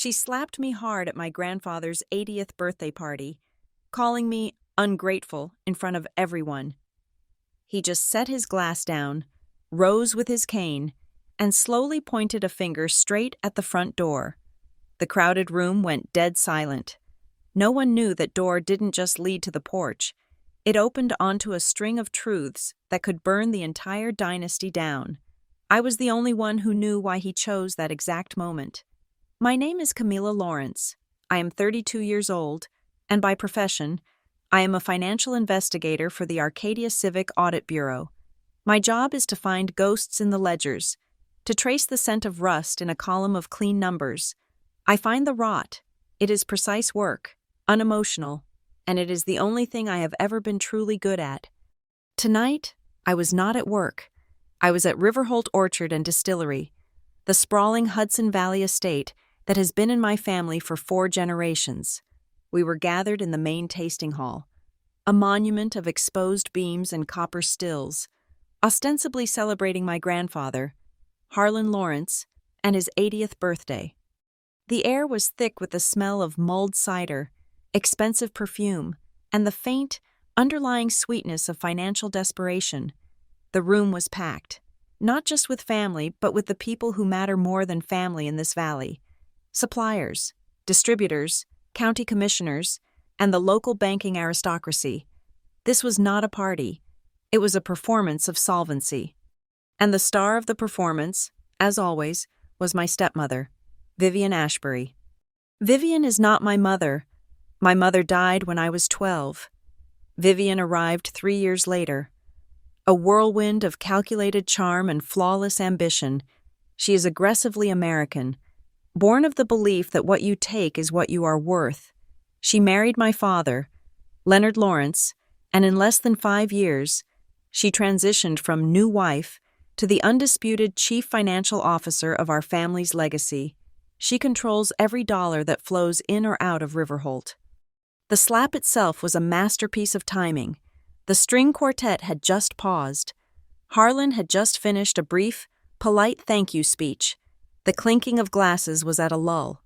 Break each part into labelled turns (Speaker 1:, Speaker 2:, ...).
Speaker 1: She slapped me hard at my grandfather's 80th birthday party, calling me ungrateful in front of everyone. He just set his glass down, rose with his cane, and slowly pointed a finger straight at the front door. The crowded room went dead silent. No one knew that door didn't just lead to the porch. It opened onto a string of truths that could burn the entire dynasty down. I was the only one who knew why he chose that exact moment. My name is Camila Lawrence. I am 32 years old, and by profession, I am a financial investigator for the Arcadia Civic Audit Bureau. My job is to find ghosts in the ledgers, to trace the scent of rust in a column of clean numbers. I find the rot. It is precise work, unemotional, and it is the only thing I have ever been truly good at. Tonight, I was not at work. I was at Riverholt Orchard and Distillery, the sprawling Hudson Valley estate that has been in my family for 4 generations. We were gathered in the main tasting hall, a monument of exposed beams and copper stills, ostensibly celebrating my grandfather, Harlan Lawrence, and his 80th birthday. The air was thick with the smell of mulled cider, expensive perfume, and the faint, underlying sweetness of financial desperation. The room was packed, not just with family, but with the people who matter more than family in this valley. Suppliers, distributors, county commissioners, and the local banking aristocracy. This was not a party. It was a performance of solvency. And the star of the performance, as always, was my stepmother, Vivian Ashbury. Vivian is not my mother. My mother died when I was 12. Vivian arrived 3 years later. A whirlwind of calculated charm and flawless ambition, she is aggressively American, born of the belief that what you take is what you are worth. She married my father, Leonard Lawrence, and in less than 5 years, she transitioned from new wife to the undisputed chief financial officer of our family's legacy. She controls every dollar that flows in or out of Riverholt. The slap itself was a masterpiece of timing. The string quartet had just paused. Harlan had just finished a brief, polite thank you speech. The clinking of glasses was at a lull.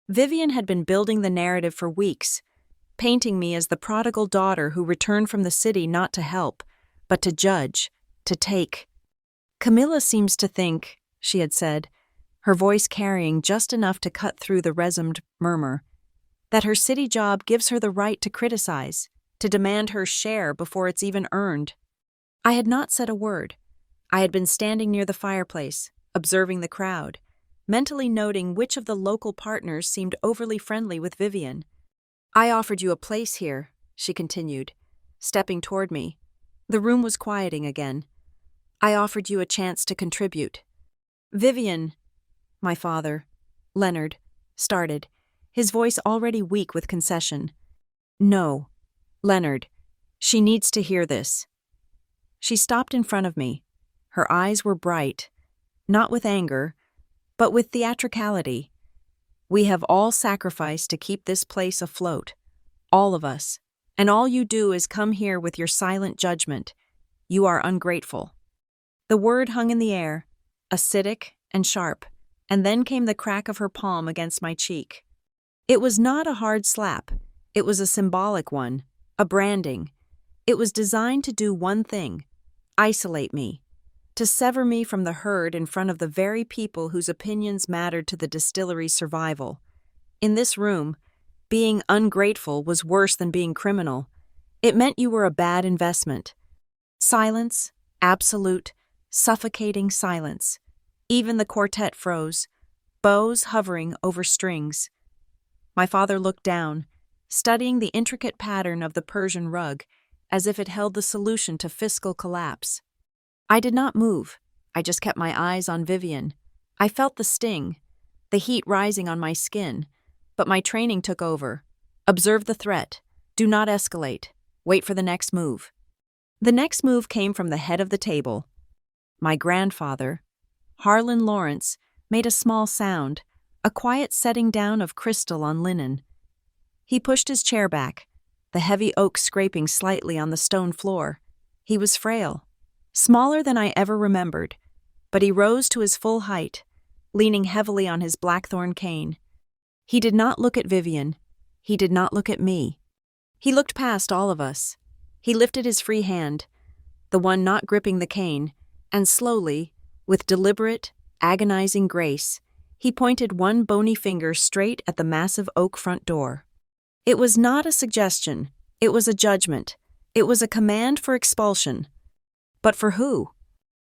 Speaker 1: Vivian had been building the narrative for weeks, painting me as the prodigal daughter who returned from the city not to help, but to judge, to take. Camilla seems to think, she had said, her voice carrying just enough to cut through the resumed murmur, that her city job gives her the right to criticize, to demand her share before it's even earned. I had not said a word. I had been standing near the fireplace, observing the crowd, mentally noting which of the local partners seemed overly friendly with Vivian. I offered you a place here, she continued, stepping toward me. The room was quieting again. I offered you a chance to contribute. Vivian, my father, Leonard, started, his voice already weak with concession. No, Leonard, she needs to hear this. She stopped in front of me. Her eyes were bright, not with anger, but with theatricality. We have all sacrificed to keep this place afloat, all of us, and all you do is come here with your silent judgment. You are ungrateful. The word hung in the air, acidic and sharp, and then came the crack of her palm against my cheek. It was not a hard slap. It was a symbolic one, a branding. It was designed to do one thing: isolate me, to sever me from the herd in front of the very people whose opinions mattered to the distillery's survival. In this room, being ungrateful was worse than being criminal. It meant you were a bad investment. Silence, absolute, suffocating silence. Even the quartet froze, bows hovering over strings. My father looked down, studying the intricate pattern of the Persian rug, as if it held the solution to fiscal collapse. I did not move. I just kept my eyes on Vivian. I felt the sting, the heat rising on my skin, but my training took over. Observe the threat. Do not escalate. Wait for the next move. The next move came from the head of the table. My grandfather, Harlan Lawrence, made a small sound, a quiet setting down of crystal on linen. He pushed his chair back, the heavy oak scraping slightly on the stone floor. He was frail, smaller than I ever remembered, but he rose to his full height, leaning heavily on his blackthorn cane. He did not look at Vivian. He did not look at me. He looked past all of us. He lifted his free hand, the one not gripping the cane, and slowly, with deliberate, agonizing grace, he pointed one bony finger straight at the massive oak front door. It was not a suggestion. It was a judgment. It was a command for expulsion. But for who?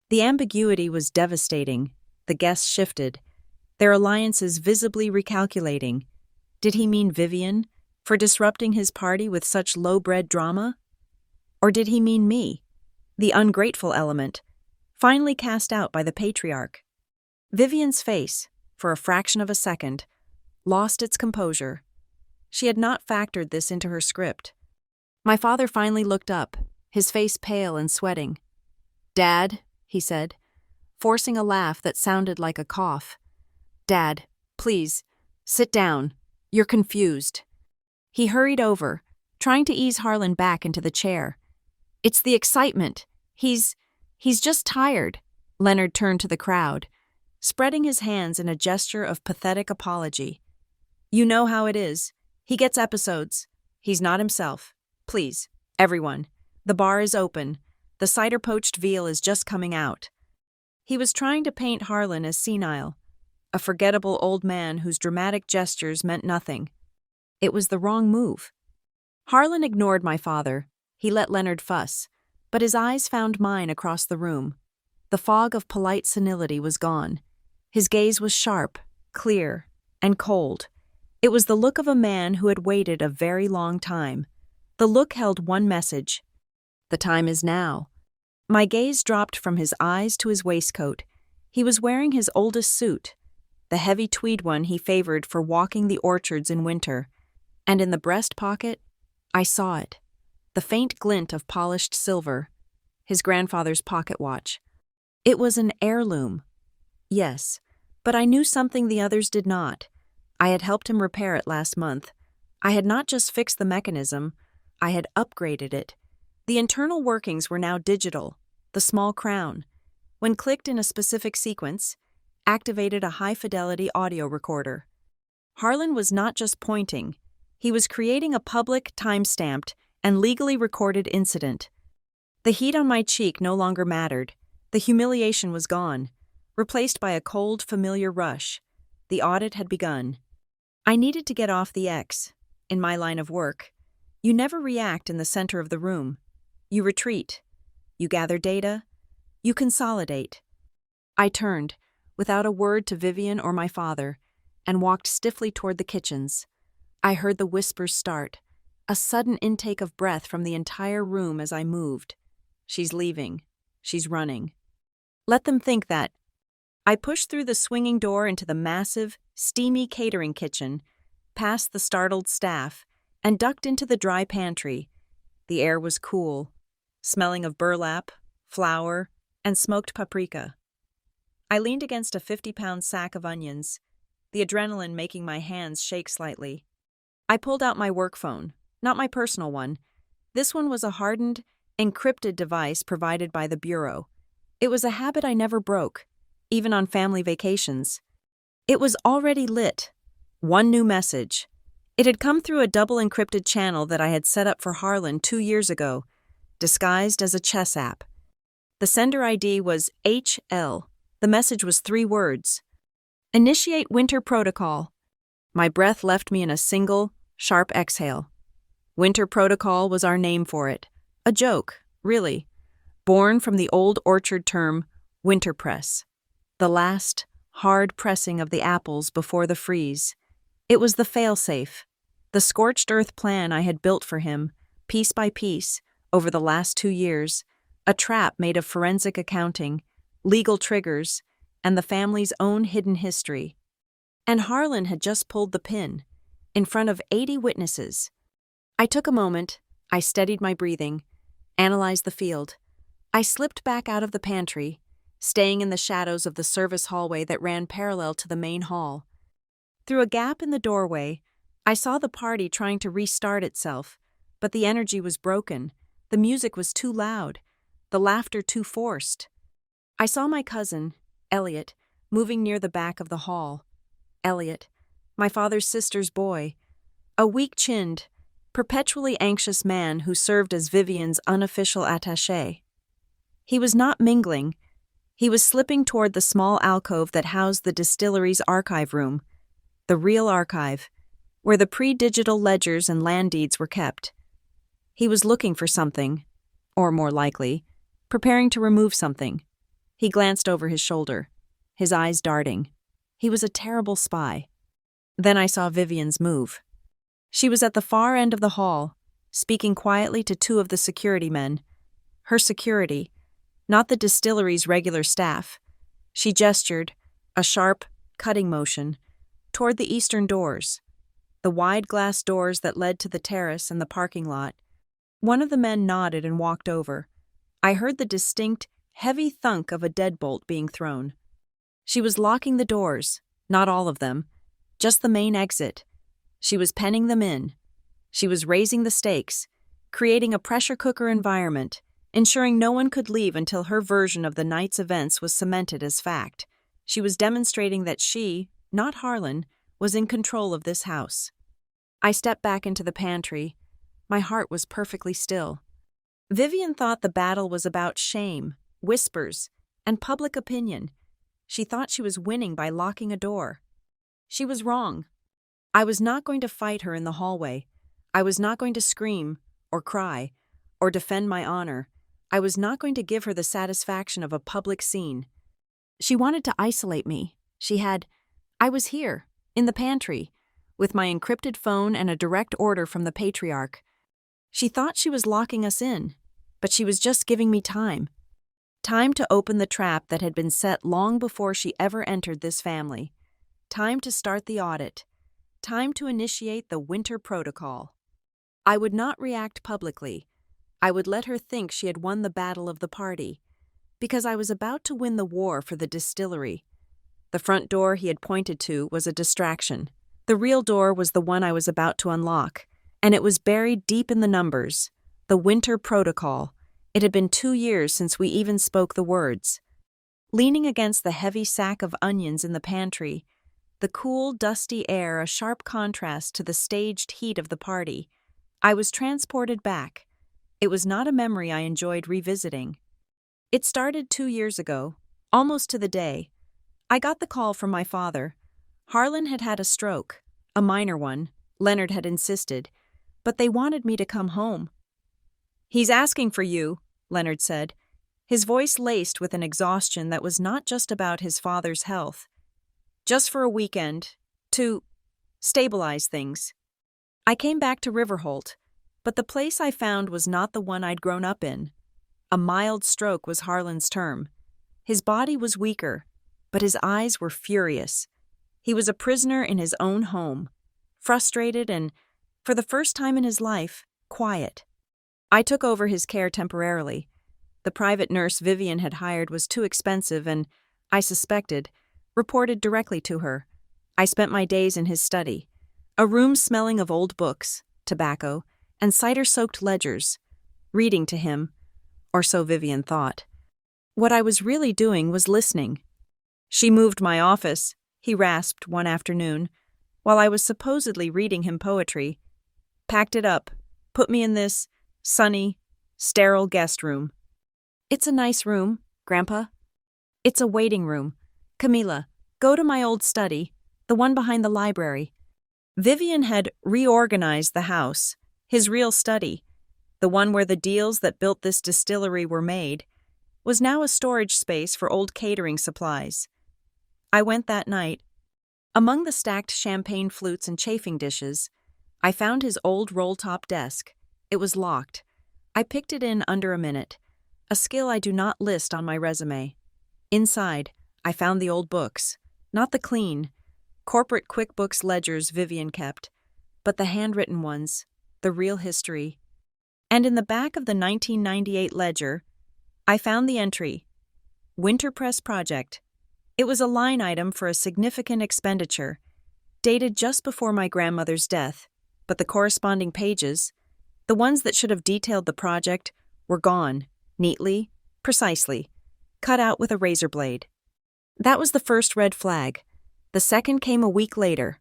Speaker 1: The ambiguity was devastating. The guests shifted, their alliances visibly recalculating. Did he mean Vivian, for disrupting his party with such low-bred drama? Or did he mean me, the ungrateful element, finally cast out by the patriarch? Vivian's face, for a fraction of a second, lost its composure. She had not factored this into her script. My father finally looked up, his face pale and sweating. "Dad," he said, forcing a laugh that sounded like a cough. "Dad, please, sit down. You're confused." He hurried over, trying to ease Harlan back into the chair. "It's the excitement. He's just tired." Leonard turned to the crowd, spreading his hands in a gesture of pathetic apology. "You know how it is. He gets episodes. He's not himself. Please, everyone. The bar is open. The cider poached veal is just coming out." He was trying to paint Harlan as senile, a forgettable old man whose dramatic gestures meant nothing. It was the wrong move. Harlan ignored my father. He let Leonard fuss, but his eyes found mine across the room. The fog of polite senility was gone. His gaze was sharp, clear, and cold. It was the look of a man who had waited a very long time. The look held one message: the time is now. My gaze dropped from his eyes to his waistcoat. He was wearing his oldest suit, the heavy tweed one he favored for walking the orchards in winter, and in the breast pocket, I saw it, the faint glint of polished silver, his grandfather's pocket watch. It was an heirloom. Yes, but I knew something the others did not. I had helped him repair it last month. I had not just fixed the mechanism, I had upgraded it. The internal workings were now digital. The small crown, when clicked in a specific sequence, activated a high-fidelity audio recorder. Harlan was not just pointing. He was creating a public, time-stamped, and legally recorded incident. The heat on my cheek no longer mattered. The humiliation was gone, replaced by a cold, familiar rush. The audit had begun. I needed to get off the X. In my line of work, you never react in the center of the room. You retreat. You gather data. You consolidate. I turned, without a word to Vivian or my father, and walked stiffly toward the kitchens. I heard the whispers start, a sudden intake of breath from the entire room as I moved. She's leaving. She's running. Let them think that. I pushed through the swinging door into the massive, steamy catering kitchen, past the startled staff, and ducked into the dry pantry. The air was cool, smelling of burlap, flour, and smoked paprika. I leaned against a 50-pound sack of onions, the adrenaline making my hands shake slightly. I pulled out my work phone, not my personal one. This one was a hardened, encrypted device provided by the Bureau. It was a habit I never broke, even on family vacations. It was already lit. One new message. It had come through a double encrypted channel that I had set up for Harlan 2 years ago, disguised as a chess app. The sender ID was HL. The message was 3 words. Initiate winter protocol. My breath left me in a single, sharp exhale. Winter protocol was our name for it. A joke, really. Born from the old orchard term, winter press. The last, hard pressing of the apples before the freeze. It was the failsafe, the scorched earth plan I had built for him, piece by piece, over the last 2 years, a trap made of forensic accounting, legal triggers, and the family's own hidden history. And Harlan had just pulled the pin, in front of 80 witnesses. I took a moment, I steadied my breathing, analyzed the field. I slipped back out of the pantry, staying in the shadows of the service hallway that ran parallel to the main hall. Through a gap in the doorway, I saw the party trying to restart itself, but the energy was broken, the music was too loud, the laughter too forced. I saw my cousin, Elliot, moving near the back of the hall. Elliot, my father's sister's boy, a weak-chinned, perpetually anxious man who served as Vivian's unofficial attaché. He was not mingling. He was slipping toward the small alcove that housed the distillery's archive room, the real archive, where the pre-digital ledgers and land deeds were kept. He was looking for something, or more likely, preparing to remove something. He glanced over his shoulder, his eyes darting. He was a terrible spy. Then I saw Vivian's move. She was at the far end of the hall, speaking quietly to two of the security men. Her security, not the distillery's regular staff. She gestured, a sharp, cutting motion, toward the eastern doors, the wide glass doors that led to the terrace and the parking lot. One of the men nodded and walked over. I heard the distinct, heavy thunk of a deadbolt being thrown. She was locking the doors, not all of them, just the main exit. She was penning them in. She was raising the stakes, creating a pressure cooker environment, ensuring no one could leave until her version of the night's events was cemented as fact. She was demonstrating that she, not Harlan, was in control of this house. I stepped back into the pantry. My heart was perfectly still. Vivian thought the battle was about shame, whispers, and public opinion. She thought she was winning by locking a door. She was wrong. I was not going to fight her in the hallway. I was not going to scream, or cry, or defend my honor. I was not going to give her the satisfaction of a public scene. She wanted to isolate me. I was here, in the pantry, with my encrypted phone and a direct order from the patriarch. She thought she was locking us in, but she was just giving me time. Time to open the trap that had been set long before she ever entered this family. Time to start the audit. Time to initiate the winter protocol. I would not react publicly. I would let her think she had won the battle of the party, because I was about to win the war for the distillery. The front door he had pointed to was a distraction. The real door was the one I was about to unlock, and it was buried deep in the numbers. The winter protocol. It had been 2 years since we even spoke the words. Leaning against the heavy sack of onions in the pantry, the cool, dusty air a sharp contrast to the staged heat of the party, I was transported back. It was not a memory I enjoyed revisiting. It started 2 years ago, almost to the day. I got the call from my father. Harlan had had a stroke, a minor one, Leonard had insisted, but they wanted me to come home. "He's asking for you," Leonard said, his voice laced with an exhaustion that was not just about his father's health. "Just for a weekend, to stabilize things." I came back to Riverholt, but the place I found was not the one I'd grown up in. A mild stroke was Harlan's term. His body was weaker, but his eyes were furious. He was a prisoner in his own home, frustrated and, for the first time in his life, quiet. I took over his care temporarily. The private nurse Vivian had hired was too expensive and, I suspected, reported directly to her. I spent my days in his study, a room smelling of old books, tobacco, and cider-soaked ledgers, reading to him, or so Vivian thought. What I was really doing was listening. "She moved my office," he rasped one afternoon, while I was supposedly reading him poetry. "Packed it up, put me in this sunny, sterile guest room." "It's a nice room, Grandpa." "It's a waiting room. Camila, go to my old study, the one behind the library." Vivian had reorganized the house, his real study, the one where the deals that built this distillery were made, was now a storage space for old catering supplies. I went that night. Among the stacked champagne flutes and chafing dishes, I found his old roll-top desk. It was locked. I picked it in under a minute, a skill I do not list on my resume. Inside, I found the old books, not the clean, corporate QuickBooks ledgers Vivian kept, but the handwritten ones, the real history. And in the back of the 1998 ledger, I found the entry, Winter Press Project. It was a line item for a significant expenditure, dated just before my grandmother's death, but the corresponding pages, the ones that should have detailed the project, were gone, neatly, precisely, cut out with a razor blade. That was the first red flag. The second came a week later.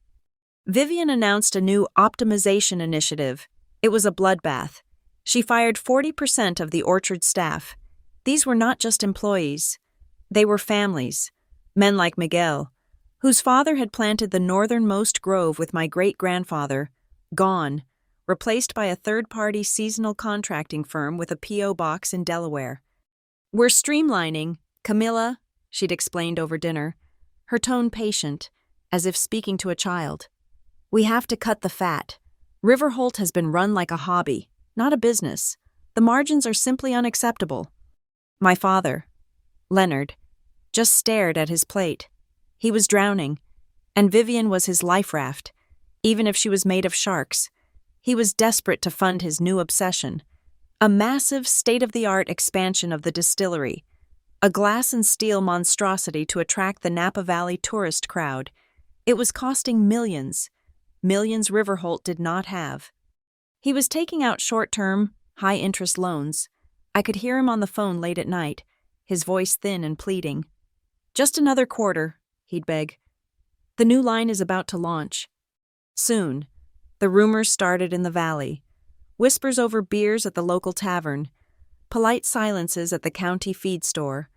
Speaker 1: Vivian announced a new optimization initiative. It was a bloodbath. She fired 40% of the orchard staff. These were not just employees. They were families. Men like Miguel, whose father had planted the northernmost grove with my great-grandfather, gone, replaced by a third-party seasonal contracting firm with a P.O. box in Delaware. "We're streamlining, Camilla," she'd explained over dinner, her tone patient, as if speaking to a child. "We have to cut the fat. Riverholt has been run like a hobby, not a business. The margins are simply unacceptable." My father, Leonard, just stared at his plate. He was drowning, and Vivian was his life raft, even if she was made of sharks. He was desperate to fund his new obsession, a massive state-of-the-art expansion of the distillery, a glass and steel monstrosity to attract the Napa Valley tourist crowd. It was costing millions Riverholt did not have. He was taking out short-term, high-interest loans. I could hear him on the phone late at night, his voice thin and pleading. "Just another quarter," he'd beg. "The new line is about to launch." Soon, the rumors started in the valley. Whispers over beers at the local tavern, polite silences at the county feed store.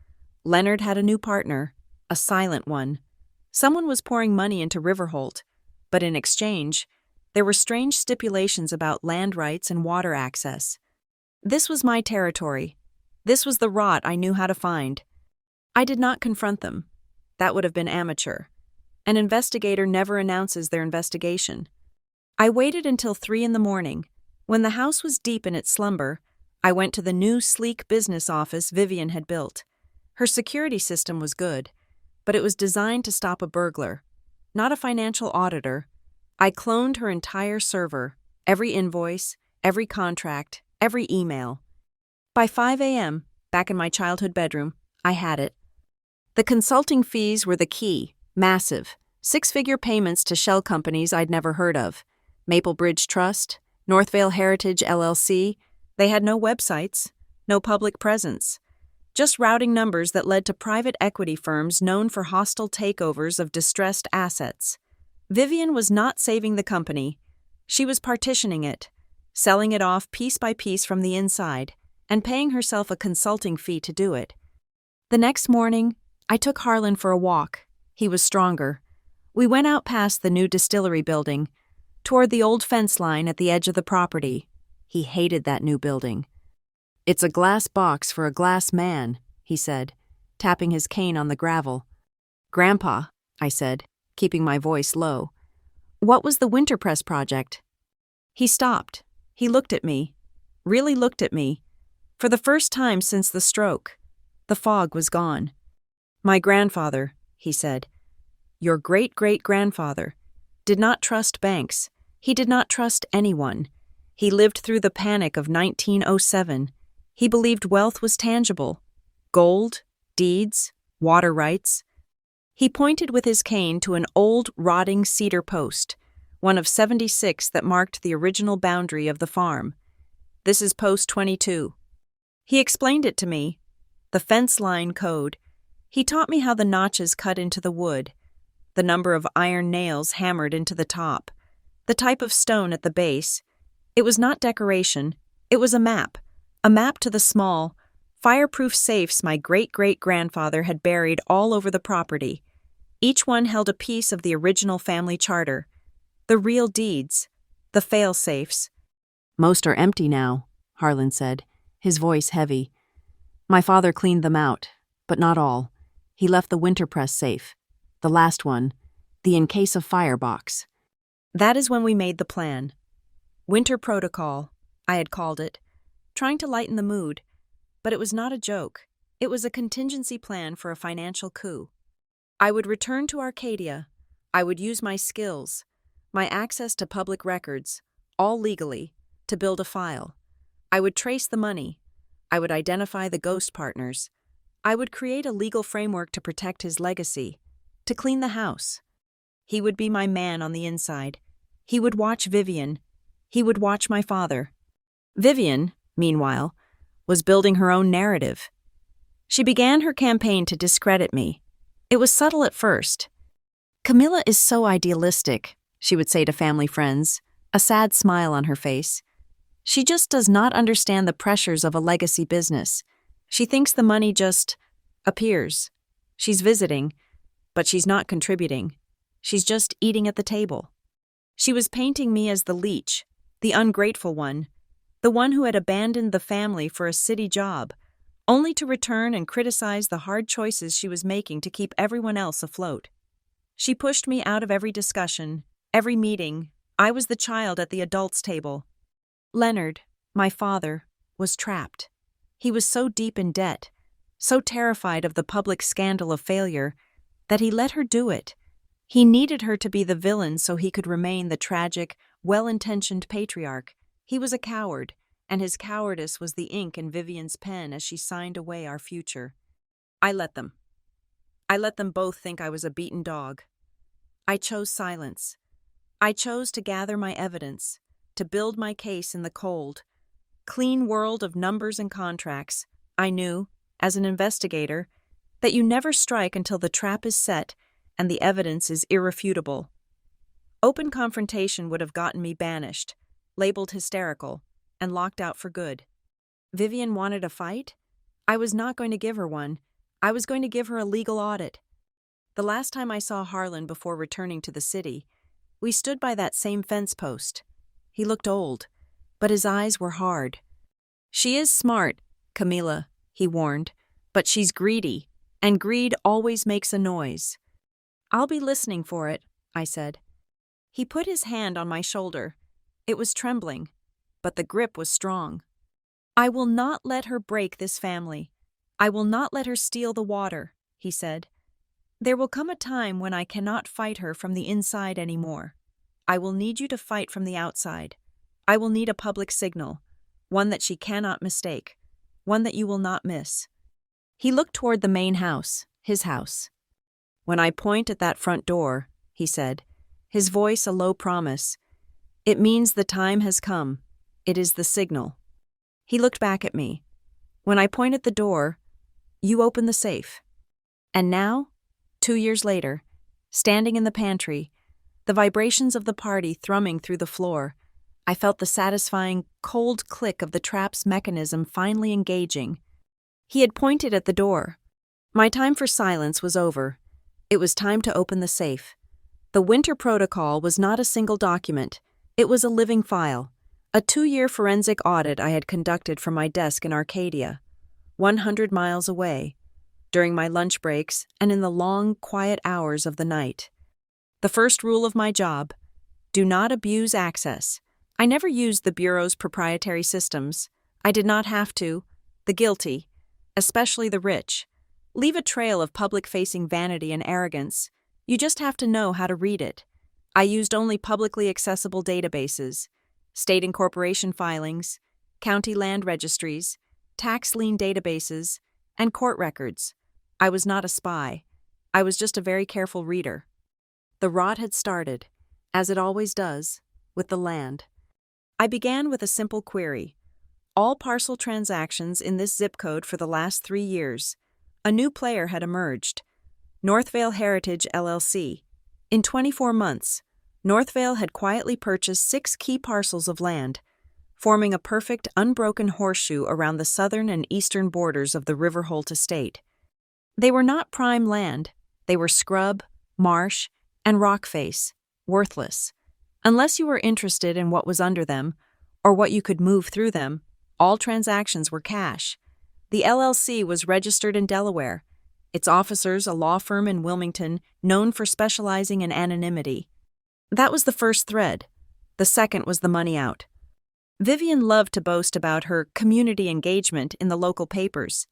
Speaker 1: Leonard had a new partner, a silent one. Someone was pouring money into Riverholt, but in exchange, there were strange stipulations about land rights and water access. This was my territory. This was the rot I knew how to find. I did not confront them. That would have been amateur. An investigator never announces their investigation. I waited until 3 a.m. When the house was deep in its slumber, I went to the new sleek business office Vivian had built. Her security system was good, but it was designed to stop a burglar, not a financial auditor. I cloned her entire server, every invoice, every contract, every email. By 5 a.m., back in my childhood bedroom, I had it. The consulting fees were the key, massive, 6-figure payments to shell companies I'd never heard of. Maple Bridge Trust, Northvale Heritage LLC. They had no websites, no public presence, just routing numbers that led to private equity firms known for hostile takeovers of distressed assets. Vivian was not saving the company. She was partitioning it, selling it off piece by piece from the inside, and paying herself a consulting fee to do it. The next morning, I took Harlan for a walk. He was stronger. We went out past the new distillery building, toward the old fence line at the edge of the property. He hated that new building. "It's a glass box for a glass man," he said, tapping his cane on the gravel. "Grandpa," I said, keeping my voice low, "what was the Winterpress project?" He stopped. He looked at me, really looked at me. For the first time since the stroke, the fog was gone. "My grandfather," he said, "your great-great-grandfather, did not trust banks. He did not trust anyone. He lived through the panic of 1907. He believed wealth was tangible. Gold, deeds, water rights." He pointed with his cane to an old, rotting cedar post, one of 76 that marked the original boundary of the farm. "This is post 22. He explained it to me, the fence line code. He taught me how the notches cut into the wood, the number of iron nails hammered into the top, the type of stone at the base. It was not decoration, it was a map to the small, fireproof safes my great-great-grandfather had buried all over the property. Each one held a piece of the original family charter, the real deeds, the fail-safes. "Most are empty now," Harlan said, his voice heavy. "My father cleaned them out, but not all. He left the Winterpress safe, the last one, the in case of fire box." That is when we made the plan. Winter Protocol, I had called it, trying to lighten the mood. But it was not a joke. It was a contingency plan for a financial coup. I would return to Arcadia. I would use my skills, my access to public records, all legally, to build a file. I would trace the money. I would identify the ghost partners. I would create a legal framework to protect his legacy, to clean the house. He would be my man on the inside. He would watch Vivian. He would watch my father. Vivian, meanwhile, was building her own narrative. She began her campaign to discredit me. It was subtle at first. "Camilla is so idealistic," she would say to family friends, a sad smile on her face. She just does not understand the pressures of a legacy business. She thinks the money just appears. She's visiting, but she's not contributing. She's just eating at the table. She was painting me as the leech, the ungrateful one, the one who had abandoned the family for a city job, only to return and criticize the hard choices she was making to keep everyone else afloat. She pushed me out of every discussion, every meeting. I was the child at the adults' table. Leonard, my father, was trapped. He was so deep in debt, so terrified of the public scandal of failure, that he let her do it. He needed her to be the villain so he could remain the tragic, well-intentioned patriarch. He was a coward, and his cowardice was the ink in Vivian's pen as she signed away our future. I let them. I let them both think I was a beaten dog. I chose silence. I chose to gather my evidence, to build my case in the cold, clean world of numbers and contracts. I knew, as an investigator, that you never strike until the trap is set and the evidence is irrefutable. Open confrontation would have gotten me banished, labeled hysterical, and locked out for good. Vivian wanted a fight? I was not going to give her one. I was going to give her a legal audit. The last time I saw Harlan before returning to the city, we stood by that same fence post. He looked old, but his eyes were hard. She is smart, Camila, he warned, but she's greedy, and greed always makes a noise. I'll be listening for it, I said. He put his hand on my shoulder. It was trembling, but the grip was strong. I will not let her break this family. I will not let her steal the water, he said. There will come a time when I cannot fight her from the inside anymore. I will need you to fight from the outside. I will need a public signal, one that she cannot mistake, one that you will not miss. He looked toward the main house, his house. When I point at that front door, he said, his voice a low promise, it means the time has come. It is the signal. He looked back at me. When I point at the door, you open the safe. And now, 2 years later, standing in the pantry, the vibrations of the party thrumming through the floor, I felt the satisfying, cold click of the trap's mechanism finally engaging. He had pointed at the door. My time for silence was over. It was time to open the safe. The winter protocol was not a single document. It was a living file, a 2-year forensic audit I had conducted from my desk in Arcadia, 100 miles away, during my lunch breaks and in the long, quiet hours of the night. The first rule of my job: do not abuse access. I never used the Bureau's proprietary systems. I did not have to. The guilty, especially the rich, leave a trail of public-facing vanity and arrogance. You just have to know how to read it. I used only publicly accessible databases, state and corporation filings, county land registries, tax lien databases, and court records. I was not a spy. I was just a very careful reader. The rot had started, as it always does, with the land. I began with a simple query. All parcel transactions in this zip code for the last 3 years. A new player had emerged. Northvale Heritage LLC. In 24 months, Northvale had quietly purchased 6 key parcels of land, forming a perfect, unbroken horseshoe around the southern and eastern borders of the Riverholt estate. They were not prime land. They were scrub, marsh, and rock face, worthless. Unless you were interested in what was under them, or what you could move through them, all transactions were cash. The LLC was registered in Delaware, its officers a law firm in Wilmington known for specializing in anonymity. That was the first thread. The second was the money out. Vivian loved to boast about her community engagement in the local papers.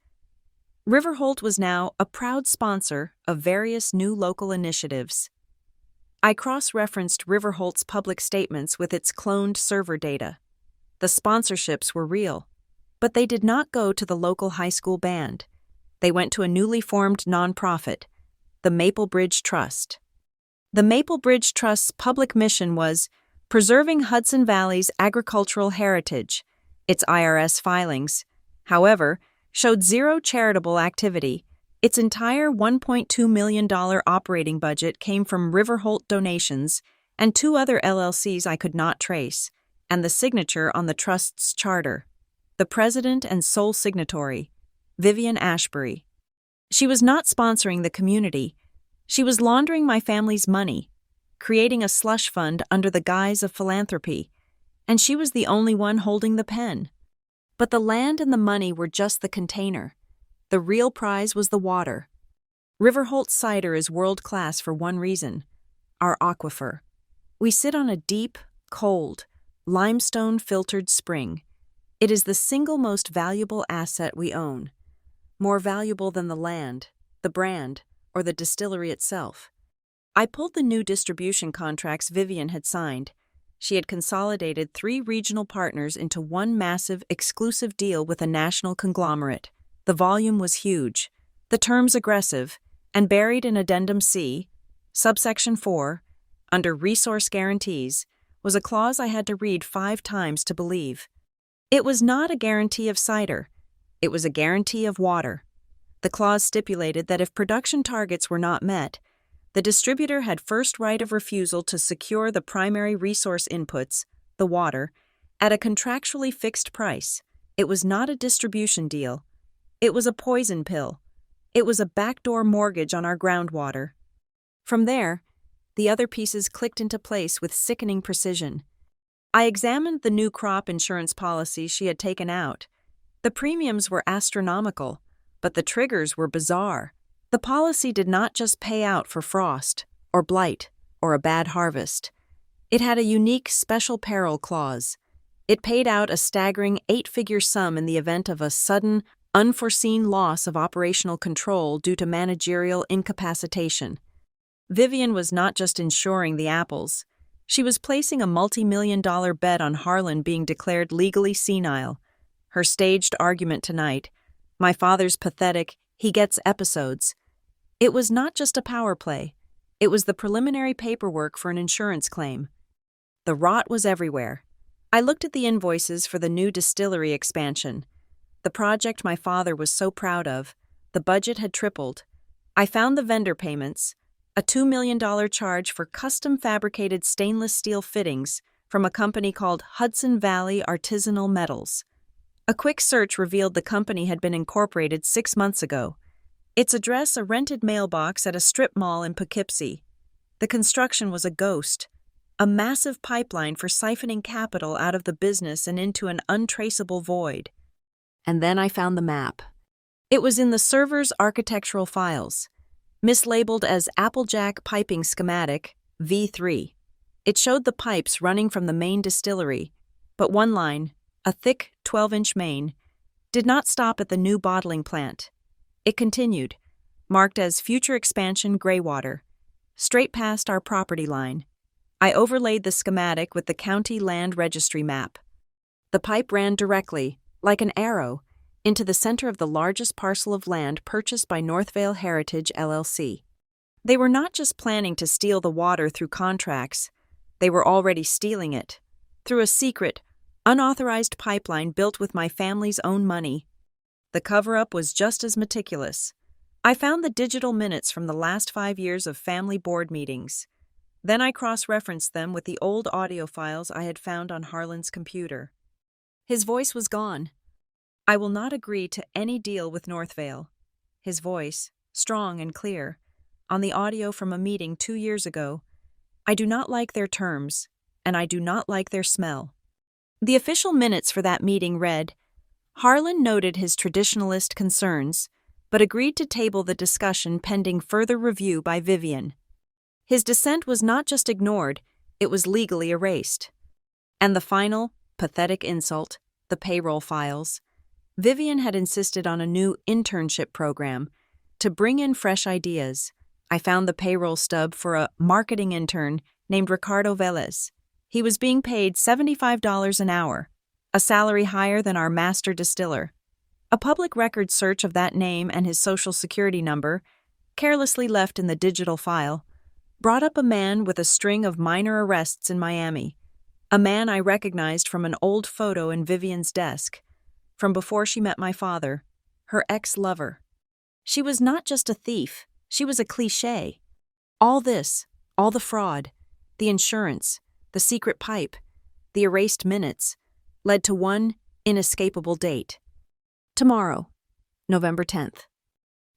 Speaker 1: Riverholt was now a proud sponsor of various new local initiatives. I cross-referenced Riverholt's public statements with its cloned server data. The sponsorships were real, but they did not go to the local high school band. They went to a newly formed nonprofit, the Maple Bridge Trust. The Maple Bridge Trust's public mission was preserving Hudson Valley's agricultural heritage. Its IRS filings, however, showed zero charitable activity. Its entire $1.2 million operating budget came from Riverholt donations and 2 other LLCs I could not trace, and the signature on the trust's charter. The president and sole signatory, Vivian Ashbury. She was not sponsoring the community. She was laundering my family's money, creating a slush fund under the guise of philanthropy, and she was the only one holding the pen. But the land and the money were just the container. The real prize was the water. Riverholt cider is world-class for one reason: our aquifer. We sit on a deep, cold, limestone-filtered spring. It is the single most valuable asset we own, more valuable than the land, the brand, or the distillery itself. I pulled the new distribution contracts Vivian had signed. She had consolidated 3 regional partners into one massive, exclusive deal with a national conglomerate. The volume was huge, the terms aggressive, and buried in Addendum C, subsection 4, under Resource Guarantees, was a clause I had to read 5 times to believe. It was not a guarantee of cider. It was a guarantee of water. The clause stipulated that if production targets were not met, the distributor had first right of refusal to secure the primary resource inputs, the water, at a contractually fixed price. It was not a distribution deal. It was a poison pill. It was a backdoor mortgage on our groundwater. From there, the other pieces clicked into place with sickening precision. I examined the new crop insurance policy she had taken out. The premiums were astronomical, but the triggers were bizarre. The policy did not just pay out for frost, or blight, or a bad harvest. It had a unique special peril clause. It paid out a staggering 8-figure sum in the event of a sudden, unforeseen loss of operational control due to managerial incapacitation. Vivian was not just insuring the apples. She was placing a multi-million-dollar bet on Harlan being declared legally senile. Her staged argument tonight, my father's pathetic, he gets episodes. It was not just a power play. It was the preliminary paperwork for an insurance claim. The rot was everywhere. I looked at the invoices for the new distillery expansion. The project my father was so proud of. The budget had tripled. I found the vendor payments, a $2 million charge for custom-fabricated stainless steel fittings from a company called Hudson Valley Artisanal Metals. A quick search revealed the company had been incorporated 6 months ago. Its address a rented mailbox at a strip mall in Poughkeepsie. The construction was a ghost, a massive pipeline for siphoning capital out of the business and into an untraceable void. And then I found the map. It was in the server's architectural files, mislabeled as Applejack Piping Schematic V3. It showed the pipes running from the main distillery, but one line, a thick 12-inch main, did not stop at the new bottling plant. It continued, marked as Future Expansion Greywater, straight past our property line. I overlaid the schematic with the county land registry map. The pipe ran directly, like an arrow, into the center of the largest parcel of land purchased by Northvale Heritage LLC. They were not just planning to steal the water through contracts, they were already stealing it, through a secret, unauthorized pipeline built with my family's own money. The cover-up was just as meticulous. I found the digital minutes from the last 5 years of family board meetings. Then I cross-referenced them with the old audio files I had found on Harlan's computer. His voice was gone. I will not agree to any deal with Northvale. His voice, strong and clear, on the audio from a meeting 2 years ago. I do not like their terms, and I do not like their smell. The official minutes for that meeting read, Harlan noted his traditionalist concerns, but agreed to table the discussion pending further review by Vivian. His dissent was not just ignored, it was legally erased. And the final, pathetic insult, the payroll files. Vivian had insisted on a new internship program to bring in fresh ideas. I found the payroll stub for a marketing intern named Ricardo Velez. He was being paid $75 an hour, a salary higher than our master distiller. A public record search of that name and his social security number, carelessly left in the digital file, brought up a man with a string of minor arrests in Miami, a man I recognized from an old photo in Vivian's desk, from before she met my father, her ex-lover. She was not just a thief, she was a cliché. All this, all the fraud, the insurance, the secret pipe, the erased minutes, led to one inescapable date. Tomorrow, November 10th.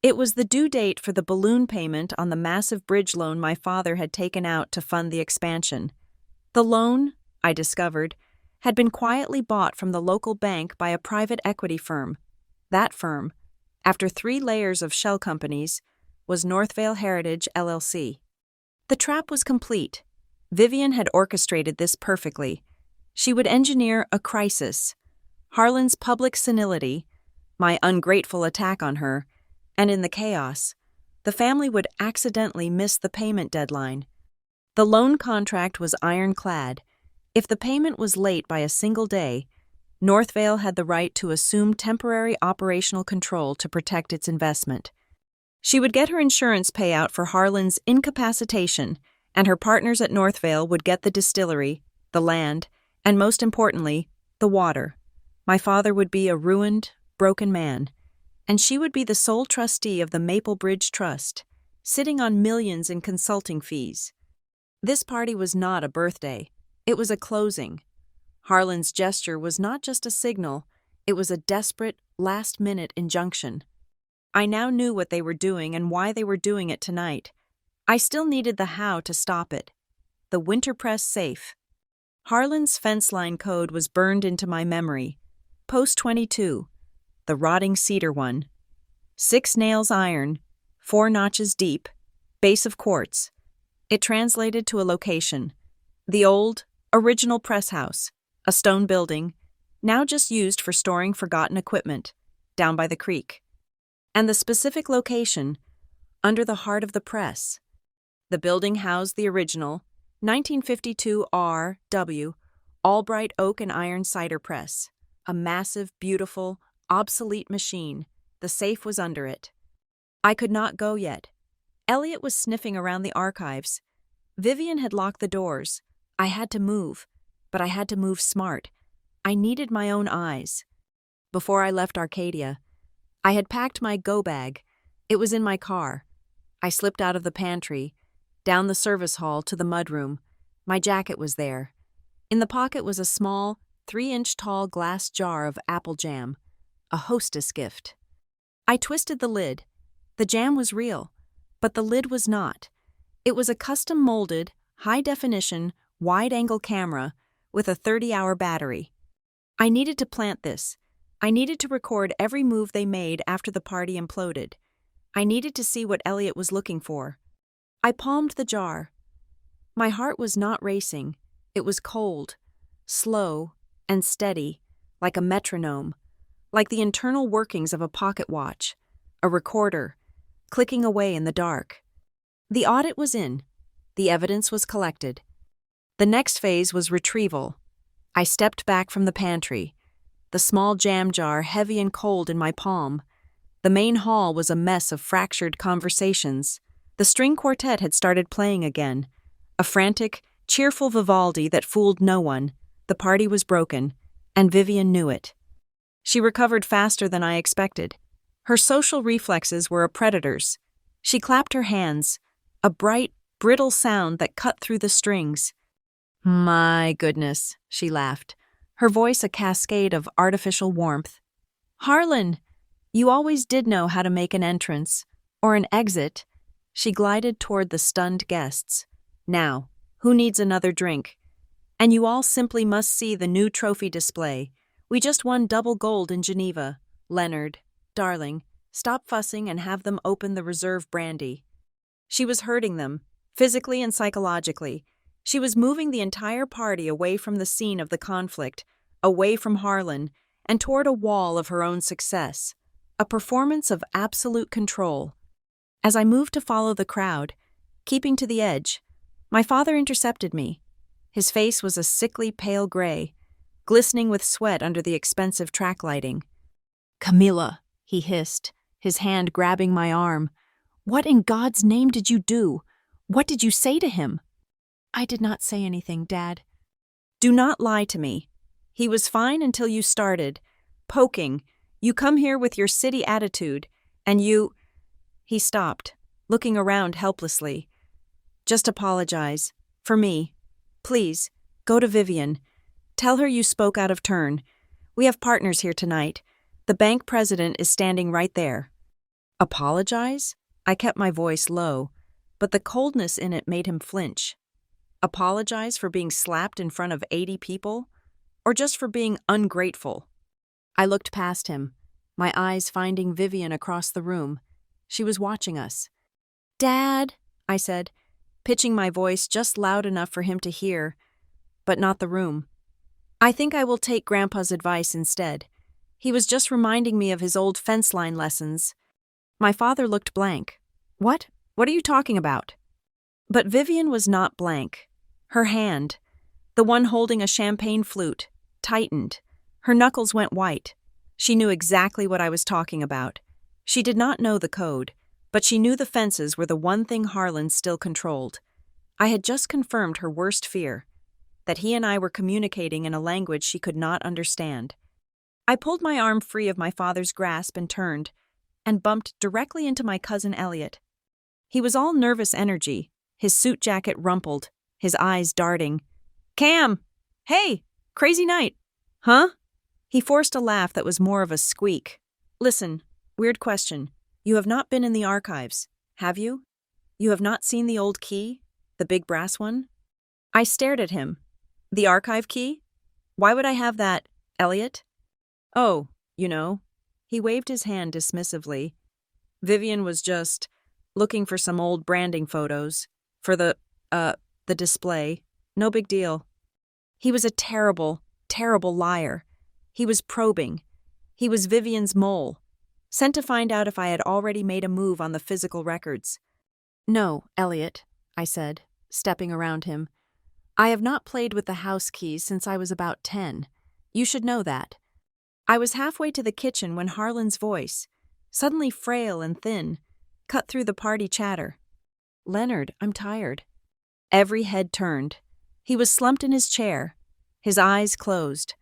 Speaker 1: It was the due date for the balloon payment on the massive bridge loan my father had taken out to fund the expansion. The loan, I discovered, had been quietly bought from the local bank by a private equity firm. That firm, after 3 layers of shell companies, was Northvale Heritage LLC. The trap was complete. Vivian had orchestrated this perfectly. She would engineer a crisis, Harlan's public senility, my ungrateful attack on her, and in the chaos, the family would accidentally miss the payment deadline. The loan contract was ironclad. If the payment was late by a single day, Northvale had the right to assume temporary operational control to protect its investment. She would get her insurance payout for Harlan's incapacitation, and her partners at Northvale would get the distillery, the land, and most importantly, the water. My father would be a ruined, broken man, and she would be the sole trustee of the Maple Bridge Trust, sitting on millions in consulting fees. This party was not a birthday. It was a closing. Harlan's gesture was not just a signal, it was a desperate, last-minute injunction. I now knew what they were doing and why they were doing it tonight. I still needed the how to stop it. The Winterpress safe. Harlan's fence line code was burned into my memory. Post 22. The rotting cedar one. 6 nails iron, 4 notches deep, base of quartz. It translated to a location. The old, original press house, a stone building, now just used for storing forgotten equipment, down by the creek. And the specific location, under the heart of the press. The building housed the original, 1952 R.W. Albright oak and iron cider press, a massive, beautiful, obsolete machine. The safe was under it. I could not go yet. Elliot was sniffing around the archives. Vivian had locked the doors. I had to move, but I had to move smart. I needed my own eyes. Before I left Arcadia, I had packed my go bag. It was in my car. I slipped out of the pantry, down the service hall to the mudroom. My jacket was there. In the pocket was a small, 3-inch-tall glass jar of apple jam, a hostess gift. I twisted the lid. The jam was real, but the lid was not. It was a custom-molded, high-definition, wide-angle camera with a 30-hour battery. I needed to plant this. I needed to record every move they made after the party imploded. I needed to see what Elliot was looking for. I palmed the jar. My heart was not racing. It was cold, slow, and steady, like a metronome, like the internal workings of a pocket watch, a recorder, clicking away in the dark. The audit was in. The evidence was collected. The next phase was retrieval. I stepped back from the pantry, the small jam jar heavy and cold in my palm. The main hall was a mess of fractured conversations. The string quartet had started playing again, a frantic, cheerful Vivaldi that fooled no one. The party was broken, and Vivian knew it. She recovered faster than I expected. Her social reflexes were a predator's. She clapped her hands, a bright, brittle sound that cut through the strings. "My goodness," she laughed, her voice a cascade of artificial warmth. "Harlan, you always did know how to make an entrance, or an exit." She glided toward the stunned guests. "Now, who needs another drink? And you all simply must see the new trophy display. We just won double gold in Geneva. Leonard, darling, stop fussing and have them open the reserve brandy." She was hurting them, physically and psychologically. She was moving the entire party away from the scene of the conflict, away from Harlan, and toward a wall of her own success, a performance of absolute control. As I moved to follow the crowd, keeping to the edge, my father intercepted me. His face was a sickly pale gray, glistening with sweat under the expensive track lighting. "Camilla," he hissed, his hand grabbing my arm. "What in God's name did you do? What did you say to him?" "I did not say anything, Dad." "Do not lie to me. He was fine until you started. Poking. You come here with your city attitude, and you—" He stopped, looking around helplessly. "Just apologize. For me. Please, go to Vivian. Tell her you spoke out of turn. We have partners here tonight. The bank president is standing right there. Apologize? I kept my voice low, but the coldness in it made him flinch. Apologize for being slapped in front of 80 people? Or just for being ungrateful? I looked past him, my eyes finding Vivian across the room. She was watching us. Dad, I said, pitching my voice just loud enough for him to hear, but not the room. I think I will take Grandpa's advice instead. He was just reminding me of his old fence line lessons. My father looked blank. What? What are you talking about? But Vivian was not blank. Her hand, the one holding a champagne flute, tightened. Her knuckles went white. She knew exactly what I was talking about. She did not know the code, but she knew the fences were the one thing Harlan still controlled. I had just confirmed her worst fear, that he and I were communicating in a language she could not understand. I pulled my arm free of my father's grasp and turned, and bumped directly into my cousin Elliot. He was all nervous energy, his suit jacket rumpled, his eyes darting. Cam! Hey! Crazy night! Huh? He forced a laugh that was more of a squeak. Listen, weird question. You have not been in the archives, have you? You have not seen the old key? The big brass one? I stared at him. The archive key? Why would I have that, Elliot? Oh, you know. He waved his hand dismissively. Vivian was just looking for some old branding photos for the display. No big deal. He was a terrible, terrible liar. He was probing. He was Vivian's mole, sent to find out if I had already made a move on the physical records. No, Elliot, I said, stepping around him. I have not played with the house keys since I was about 10. You should know that. I was halfway to the kitchen when Harlan's voice, suddenly frail and thin, cut through the party chatter. Leonard, I'm tired. Every head turned. He was slumped in his chair, his eyes closed.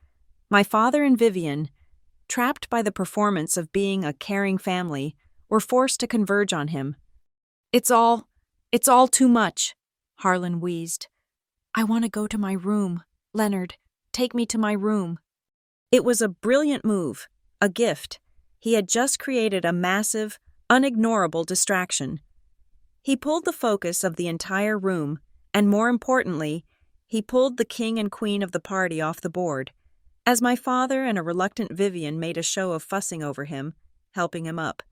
Speaker 1: My father and Vivian, trapped by the performance of being a caring family, were forced to converge on him. It's all too much, Harlan wheezed. I want to go to my room. Leonard, take me to my room. It was a brilliant move, a gift. He had just created a massive, unignorable distraction. He pulled the focus of the entire room, and more importantly, he pulled the king and queen of the party off the board. As my father and a reluctant Vivian made a show of fussing over him, helping him up,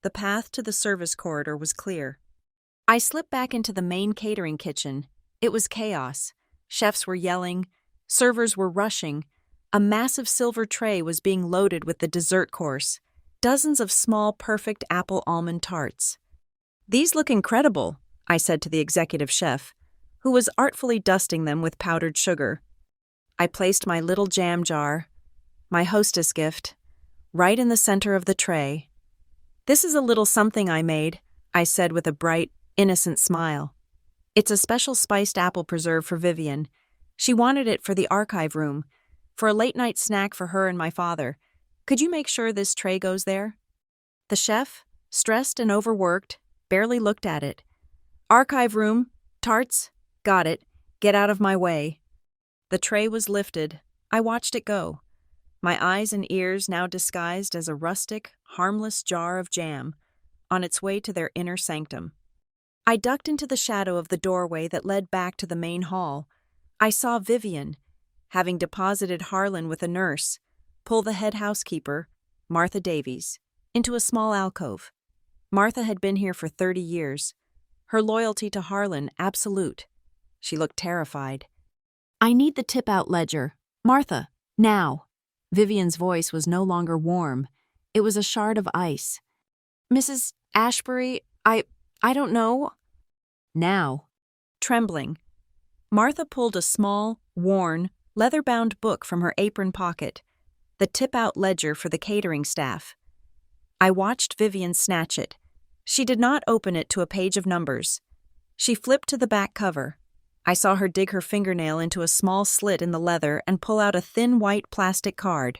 Speaker 1: the path to the service corridor was clear. I slipped back into the main catering kitchen. It was chaos. Chefs were yelling, servers were rushing. A massive silver tray was being loaded with the dessert course, dozens of small, perfect apple almond tarts. These look incredible, I said to the executive chef, who was artfully dusting them with powdered sugar. I placed my little jam jar, my hostess gift, right in the center of the tray. This is a little something I made, I said with a bright, innocent smile. It's a special spiced apple preserve for Vivian. She wanted it for the archive room, for a late-night snack for her and my father. Could you make sure this tray goes there? The chef, stressed and overworked, barely looked at it. Archive room, tarts, got it, get out of my way. The tray was lifted. I watched it go, my eyes and ears now disguised as a rustic, harmless jar of jam, on its way to their inner sanctum. I ducked into the shadow of the doorway that led back to the main hall. I saw Vivian, having deposited Harlan with a nurse, pull the head housekeeper, Martha Davies, into a small alcove. Martha had been here for 30 years. Her loyalty to Harlan absolute. She looked terrified. I need the tip-out ledger. Martha, now. Vivian's voice was no longer warm. It was a shard of ice. Mrs. Ashbury, I don't know. Now. Trembling, Martha pulled a small, worn, leather-bound book from her apron pocket, the tip-out ledger for the catering staff. I watched Vivian snatch it. She did not open it to a page of numbers. She flipped to the back cover. I saw her dig her fingernail into a small slit in the leather and pull out a thin white plastic card.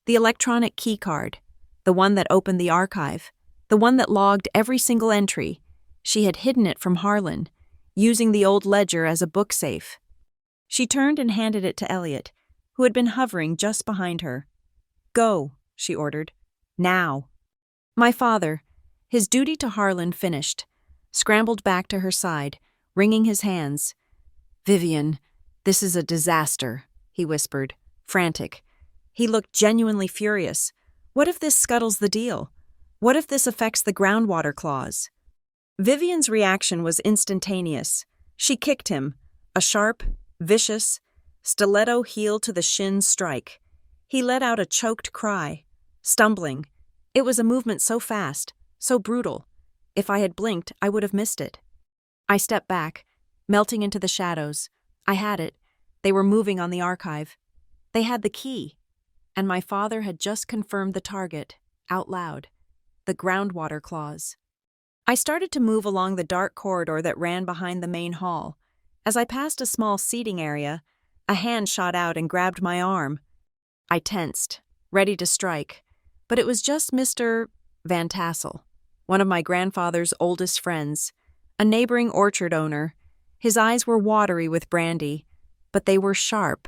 Speaker 1: The electronic key card, the one that opened the archive, the one that logged every single entry. She had hidden it from Harlan. using the old ledger as a book safe. She turned and handed it to Elliot, who had been hovering just behind her. "Go," she ordered. "Now." My father, his duty to Harlan finished, scrambled back to her side, wringing his hands. "Vivian, this is a disaster," he whispered, frantic. He looked genuinely furious. What if this scuttles the deal? What if this affects the groundwater clause? Vivian's reaction was instantaneous. She kicked him, a sharp, vicious, stiletto heel to the shin strike. He let out a choked cry, stumbling. It was a movement so fast, so brutal. If I had blinked, I would have missed it. I stepped back, melting into the shadows. I had it. They were moving on the archive. They had the key. And my father had just confirmed the target, out loud. The groundwater clause. I started to move along the dark corridor that ran behind the main hall. As I passed a small seating area, a hand shot out and grabbed my arm. I tensed, ready to strike, but it was just Mr. Van Tassel, one of my grandfather's oldest friends, a neighboring orchard owner. His eyes were watery with brandy, but they were sharp.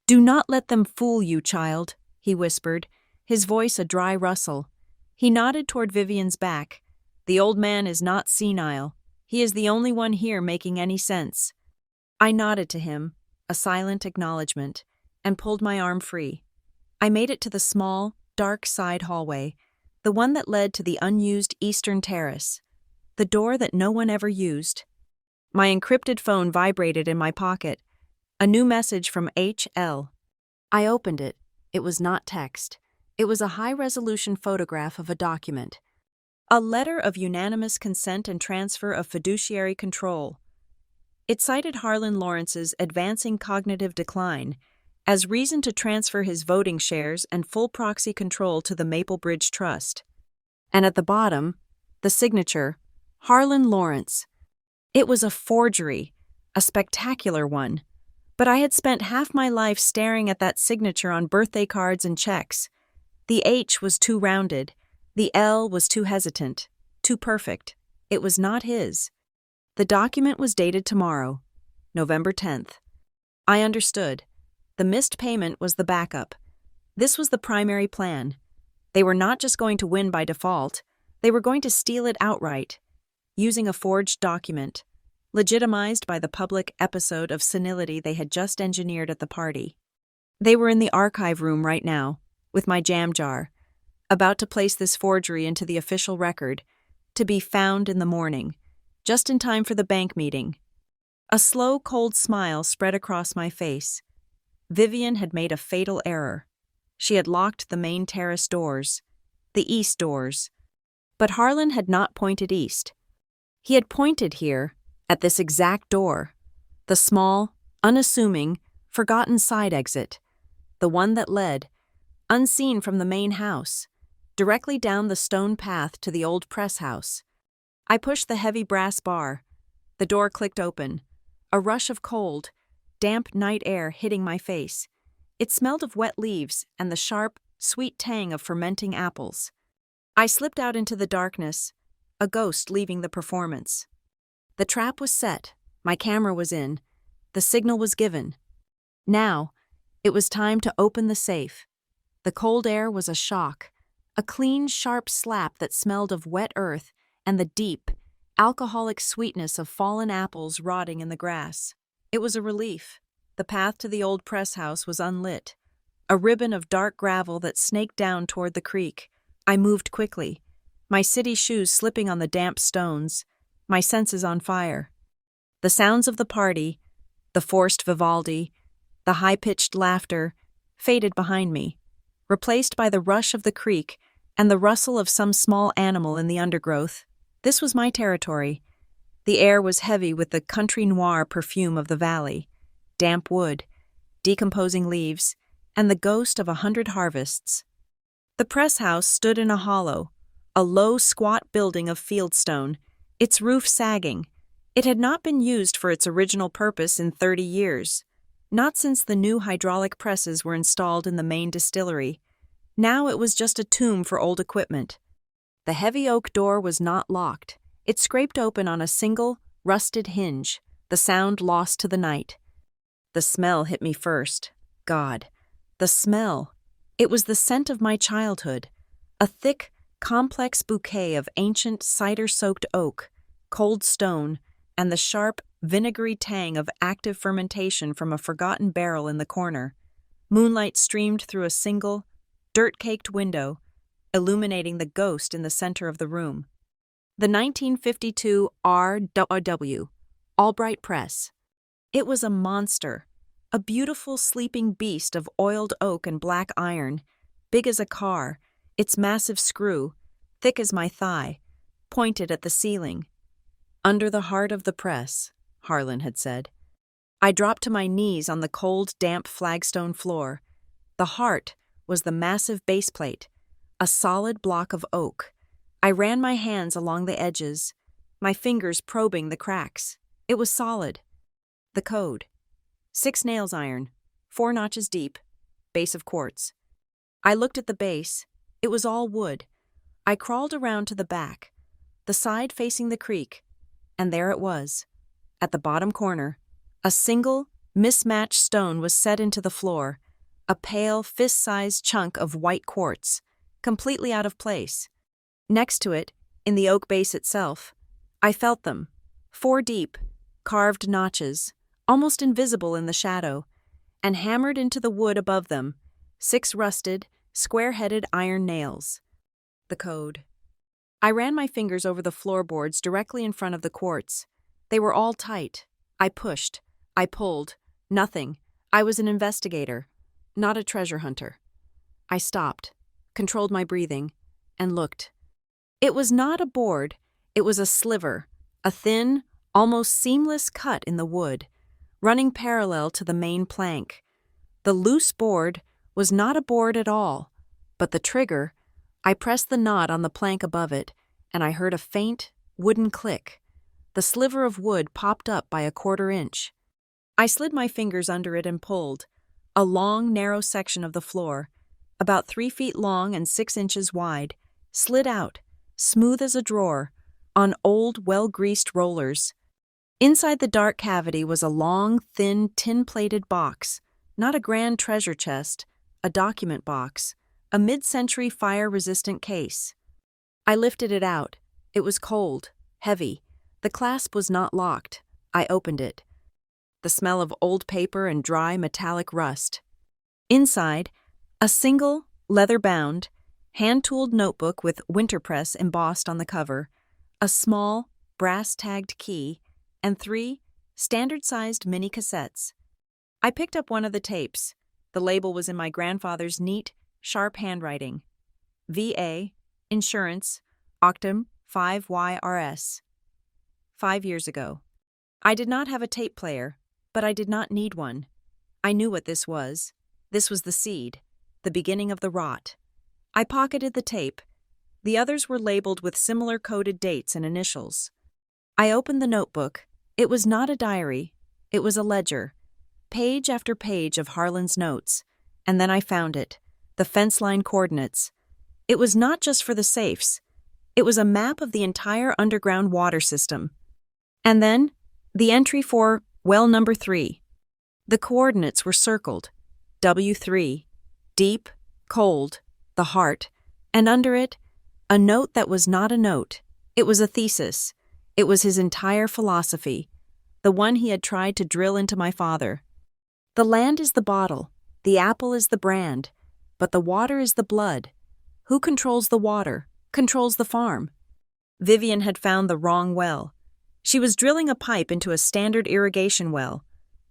Speaker 1: "Do not let them fool you, child," he whispered, his voice a dry rustle. He nodded toward Vivian's back. "The old man is not senile. He is the only one here making any sense." I nodded to him, a silent acknowledgement, and pulled my arm free. I made it to the small, dark side hallway, the one that led to the unused eastern terrace, the door that no one ever used. My encrypted phone vibrated in my pocket. A new message from H.L. I opened it. It was not text. It was a high-resolution photograph of a document. A letter of unanimous consent and transfer of fiduciary control. It cited Harlan Lawrence's advancing cognitive decline as reason to transfer his voting shares and full proxy control to the Maplebridge Trust. And at the bottom, the signature, Harlan Lawrence. It was a forgery, a spectacular one. But I had spent half my life staring at that signature on birthday cards and checks. The H was too rounded. The L was too hesitant, too perfect. It was not his. The document was dated tomorrow, November 10th. I understood. The missed payment was the backup. This was the primary plan. They were not just going to win by default. They were going to steal it outright, using a forged document, legitimized by the public episode of senility they had just engineered at the party. They were in the archive room right now, with my jam jar, about to place this forgery into the official record, to be found in the morning, just in time for the bank meeting. A slow, cold smile spread across my face. Vivian had made a fatal error. She had locked the main terrace doors, the east doors. But Harlan had not pointed east. He had pointed here, at this exact door, the small, unassuming, forgotten side exit, the one that led, unseen from the main house, directly down the stone path to the old press house. I pushed the heavy brass bar. The door clicked open. A rush of cold, damp night air hitting my face. It smelled of wet leaves and the sharp, sweet tang of fermenting apples. I slipped out into the darkness, a ghost leaving the performance. The trap was set, my camera was in, the signal was given. Now, it was time to open the safe. The cold air was a shock, a clean, sharp slap that smelled of wet earth and the deep, alcoholic sweetness of fallen apples rotting in the grass. It was a relief. The path to the old press house was unlit, a ribbon of dark gravel that snaked down toward the creek. I moved quickly, my city shoes slipping on the damp stones, my senses on fire. The sounds of the party, the forced Vivaldi, the high-pitched laughter, faded behind me, replaced by the rush of the creek and the rustle of some small animal in the undergrowth. This was my territory. The air was heavy with the country noir perfume of the valley, damp wood, decomposing leaves, and the ghost of 100 harvests. The press house stood in a hollow, a low, squat building of fieldstone, its roof sagging. It had not been used for its original purpose in 30 years, not since the new hydraulic presses were installed in the main distillery. Now it was just a tomb for old equipment. The heavy oak door was not locked. It scraped open on a single, rusted hinge, the sound lost to the night. The smell hit me first. God, the smell. It was the scent of my childhood. A thick, complex bouquet of ancient cider-soaked oak, cold stone, and the sharp, vinegary tang of active fermentation from a forgotten barrel in the corner. Moonlight streamed through a single, dirt-caked window, illuminating the ghost in the center of the room. The 1952 RW, Albright Press. It was a monster, a beautiful sleeping beast of oiled oak and black iron, big as a car, its massive screw, thick as my thigh, pointed at the ceiling. Under the heart of the press, Harlan had said. I dropped to my knees on the cold, damp flagstone floor. The heart was the massive base plate, a solid block of oak. I ran my hands along the edges, my fingers probing the cracks. It was solid. The code. 6 nails iron, 4 notches deep, base of quartz. I looked at the base. It was all wood. I crawled around to the back, the side facing the creek, and there it was. At the bottom corner, a single, mismatched stone was set into the floor, a pale, fist-sized chunk of white quartz, completely out of place. Next to it, in the oak base itself, I felt them, 4 deep, carved notches, almost invisible in the shadow, and hammered into the wood above them, 6 rusted, square-headed iron nails. The code. I ran my fingers over the floorboards directly in front of the quartz. They were all tight. I pushed. I pulled. Nothing. I was an investigator, not a treasure hunter. I stopped, controlled my breathing, and looked. It was not a board. It was a sliver, a thin, almost seamless cut in the wood, running parallel to the main plank. The loose board was not a board at all, but the trigger. I pressed the knot on the plank above it, and I heard a faint, wooden click. The sliver of wood popped up by a 1/4 inch. I slid my fingers under it and pulled. A long, narrow section of the floor, about 3 feet long and 6 inches wide, slid out, smooth as a drawer, on old, well-greased rollers. Inside the dark cavity was a long, thin, tin-plated box, not a grand treasure chest, a document box, a mid-century fire-resistant case. I lifted it out. It was cold, heavy. The clasp was not locked. I opened it. The smell of old paper and dry metallic rust. Inside, a single, leather-bound, hand-tooled notebook with Winterpress embossed on the cover, a small, brass-tagged key, and 3 standard-sized mini cassettes. I picked up one of the tapes. The label was in my grandfather's neat, sharp handwriting. VA, Insurance, Octum 5YRS. 5 years ago. I did not have a tape player, but I did not need one. I knew what this was. This was the seed, the beginning of the rot. I pocketed the tape. The others were labeled with similar coded dates and initials. I opened the notebook. It was not a diary. It was a ledger. Page after page of Harlan's notes. And then I found it. The fence line coordinates. It was not just for the safes. It was a map of the entire underground water system. And then, the entry for well number 3. The coordinates were circled. W3, deep, cold, the heart, and under it, a note that was not a note. It was a thesis. It was his entire philosophy, the one he had tried to drill into my father. The land is the bottle, the apple is the brand, but the water is the blood. Who controls the water, controls the farm? Vivian had found the wrong well. She was drilling a pipe into a standard irrigation well.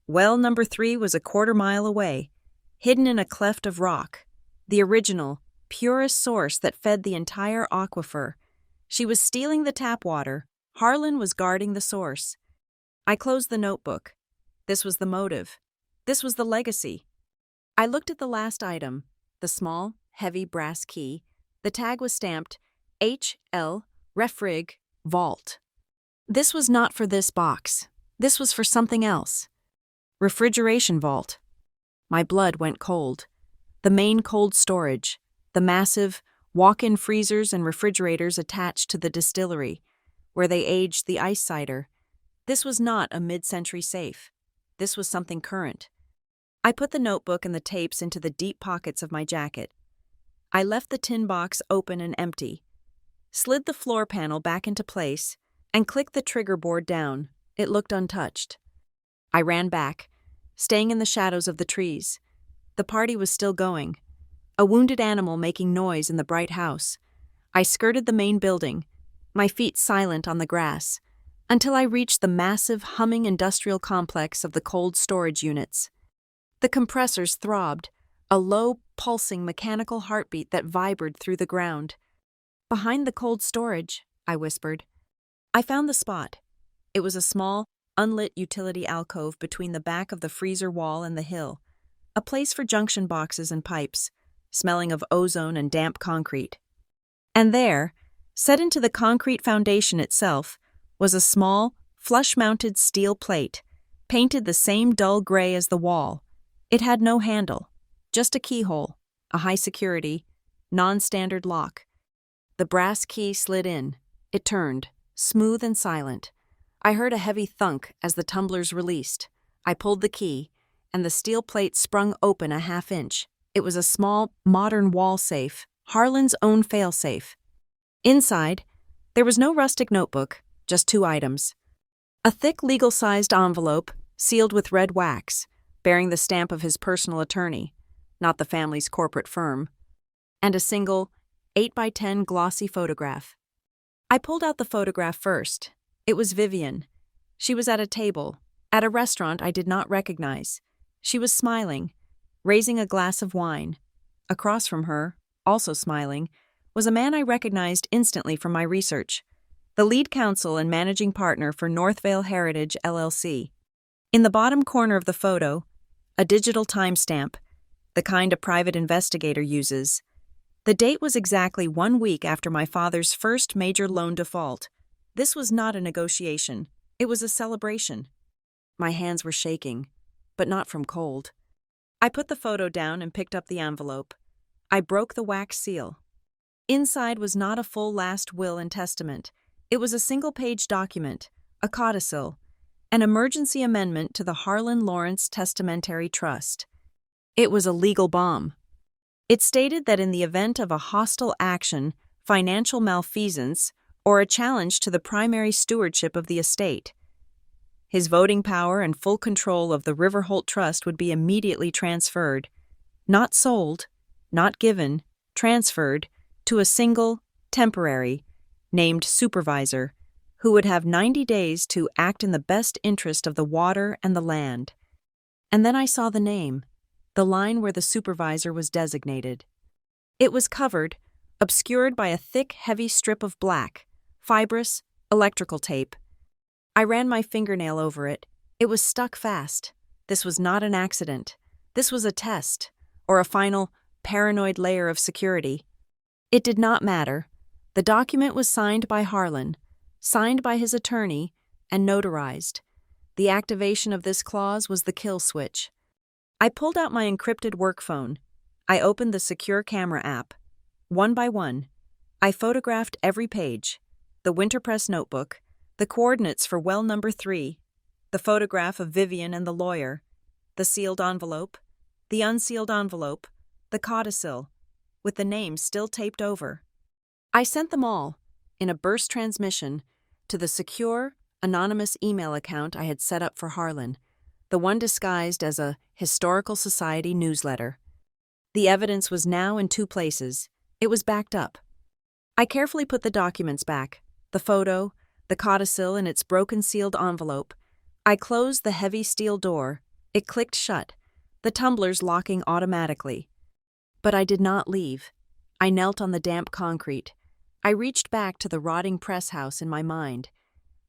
Speaker 1: Well number 3 was a 1/4 mile away, hidden in a cleft of rock, the original, purest source that fed the entire aquifer. She was stealing the tap water. Harlan was guarding the source. I closed the notebook. This was the motive. This was the legacy. I looked at the last item, the small, heavy brass key. The tag was stamped H.L. Refrig Vault. This was not for this box. This was for something else. Refrigeration vault. My blood went cold. The main cold storage, the massive, walk-in freezers and refrigerators attached to the distillery, where they aged the ice cider. This was not a mid-century safe. This was something current. I put the notebook and the tapes into the deep pockets of my jacket. I left the tin box open and empty, slid the floor panel back into place, and clicked the trigger board down. It looked untouched. I ran back, staying in the shadows of the trees. The party was still going, a wounded animal making noise in the bright house. I skirted the main building, my feet silent on the grass, until I reached the massive, humming industrial complex of the cold storage units. The compressors throbbed, a low, pulsing mechanical heartbeat that vibrated through the ground. "Behind the cold storage," I whispered. I found the spot. It was a small, unlit utility alcove between the back of the freezer wall and the hill, a place for junction boxes and pipes, smelling of ozone and damp concrete. And there, set into the concrete foundation itself, was a small, flush-mounted steel plate, painted the same dull gray as the wall. It had no handle, just a keyhole, a high-security, non-standard lock. The brass key slid in. It turned, smooth and silent. I heard a heavy thunk as the tumblers released. I pulled the key, and the steel plate sprung open a half-inch. It was a small, modern wall safe, Harlan's own fail-safe. Inside, there was no rustic notebook, just 2 items. A thick legal-sized envelope, sealed with red wax, bearing the stamp of his personal attorney, not the family's corporate firm, and a single, 8x10 glossy photograph. I pulled out the photograph first. It was Vivian. She was at a table, at a restaurant I did not recognize. She was smiling, raising a glass of wine. Across from her, also smiling, was a man I recognized instantly from my research, the lead counsel and managing partner for Northvale Heritage LLC. In the bottom corner of the photo, a digital timestamp, the kind a private investigator uses. The date was exactly 1 week after my father's first major loan default. This was not a negotiation. It was a celebration. My hands were shaking, but not from cold. I put the photo down and picked up the envelope. I broke the wax seal. Inside was not a full last will and testament. It was a single-page document, a codicil, an emergency amendment to the Harlan Lawrence Testamentary Trust. It was a legal bomb. It stated that in the event of a hostile action, financial malfeasance, or a challenge to the primary stewardship of the estate, his voting power and full control of the Riverholt Trust would be immediately transferred, not sold, not given, transferred, to a single, temporary, named supervisor, who would have 90 days to act in the best interest of the water and the land. And then I saw the name, the line where the supervisor was designated. It was covered, obscured by a thick, heavy strip of black, fibrous, electrical tape. I ran my fingernail over it. It was stuck fast. This was not an accident. This was a test, or a final, paranoid layer of security. It did not matter. The document was signed by Harlan, signed by his attorney, and notarized. The activation of this clause was the kill switch. I pulled out my encrypted work phone. I opened the secure camera app. One by one, I photographed every page, the Winterpress notebook, the coordinates for well number 3, the photograph of Vivian and the lawyer, the sealed envelope, the unsealed envelope, the codicil, with the names still taped over. I sent them all, in a burst transmission, to the secure, anonymous email account I had set up for Harlan, the one disguised as a Historical Society newsletter. The evidence was now in 2 places. It was backed up. I carefully put the documents back, the photo, the codicil in its broken sealed envelope. I closed the heavy steel door. It clicked shut, the tumblers locking automatically. But I did not leave. I knelt on the damp concrete. I reached back to the rotting press house in my mind,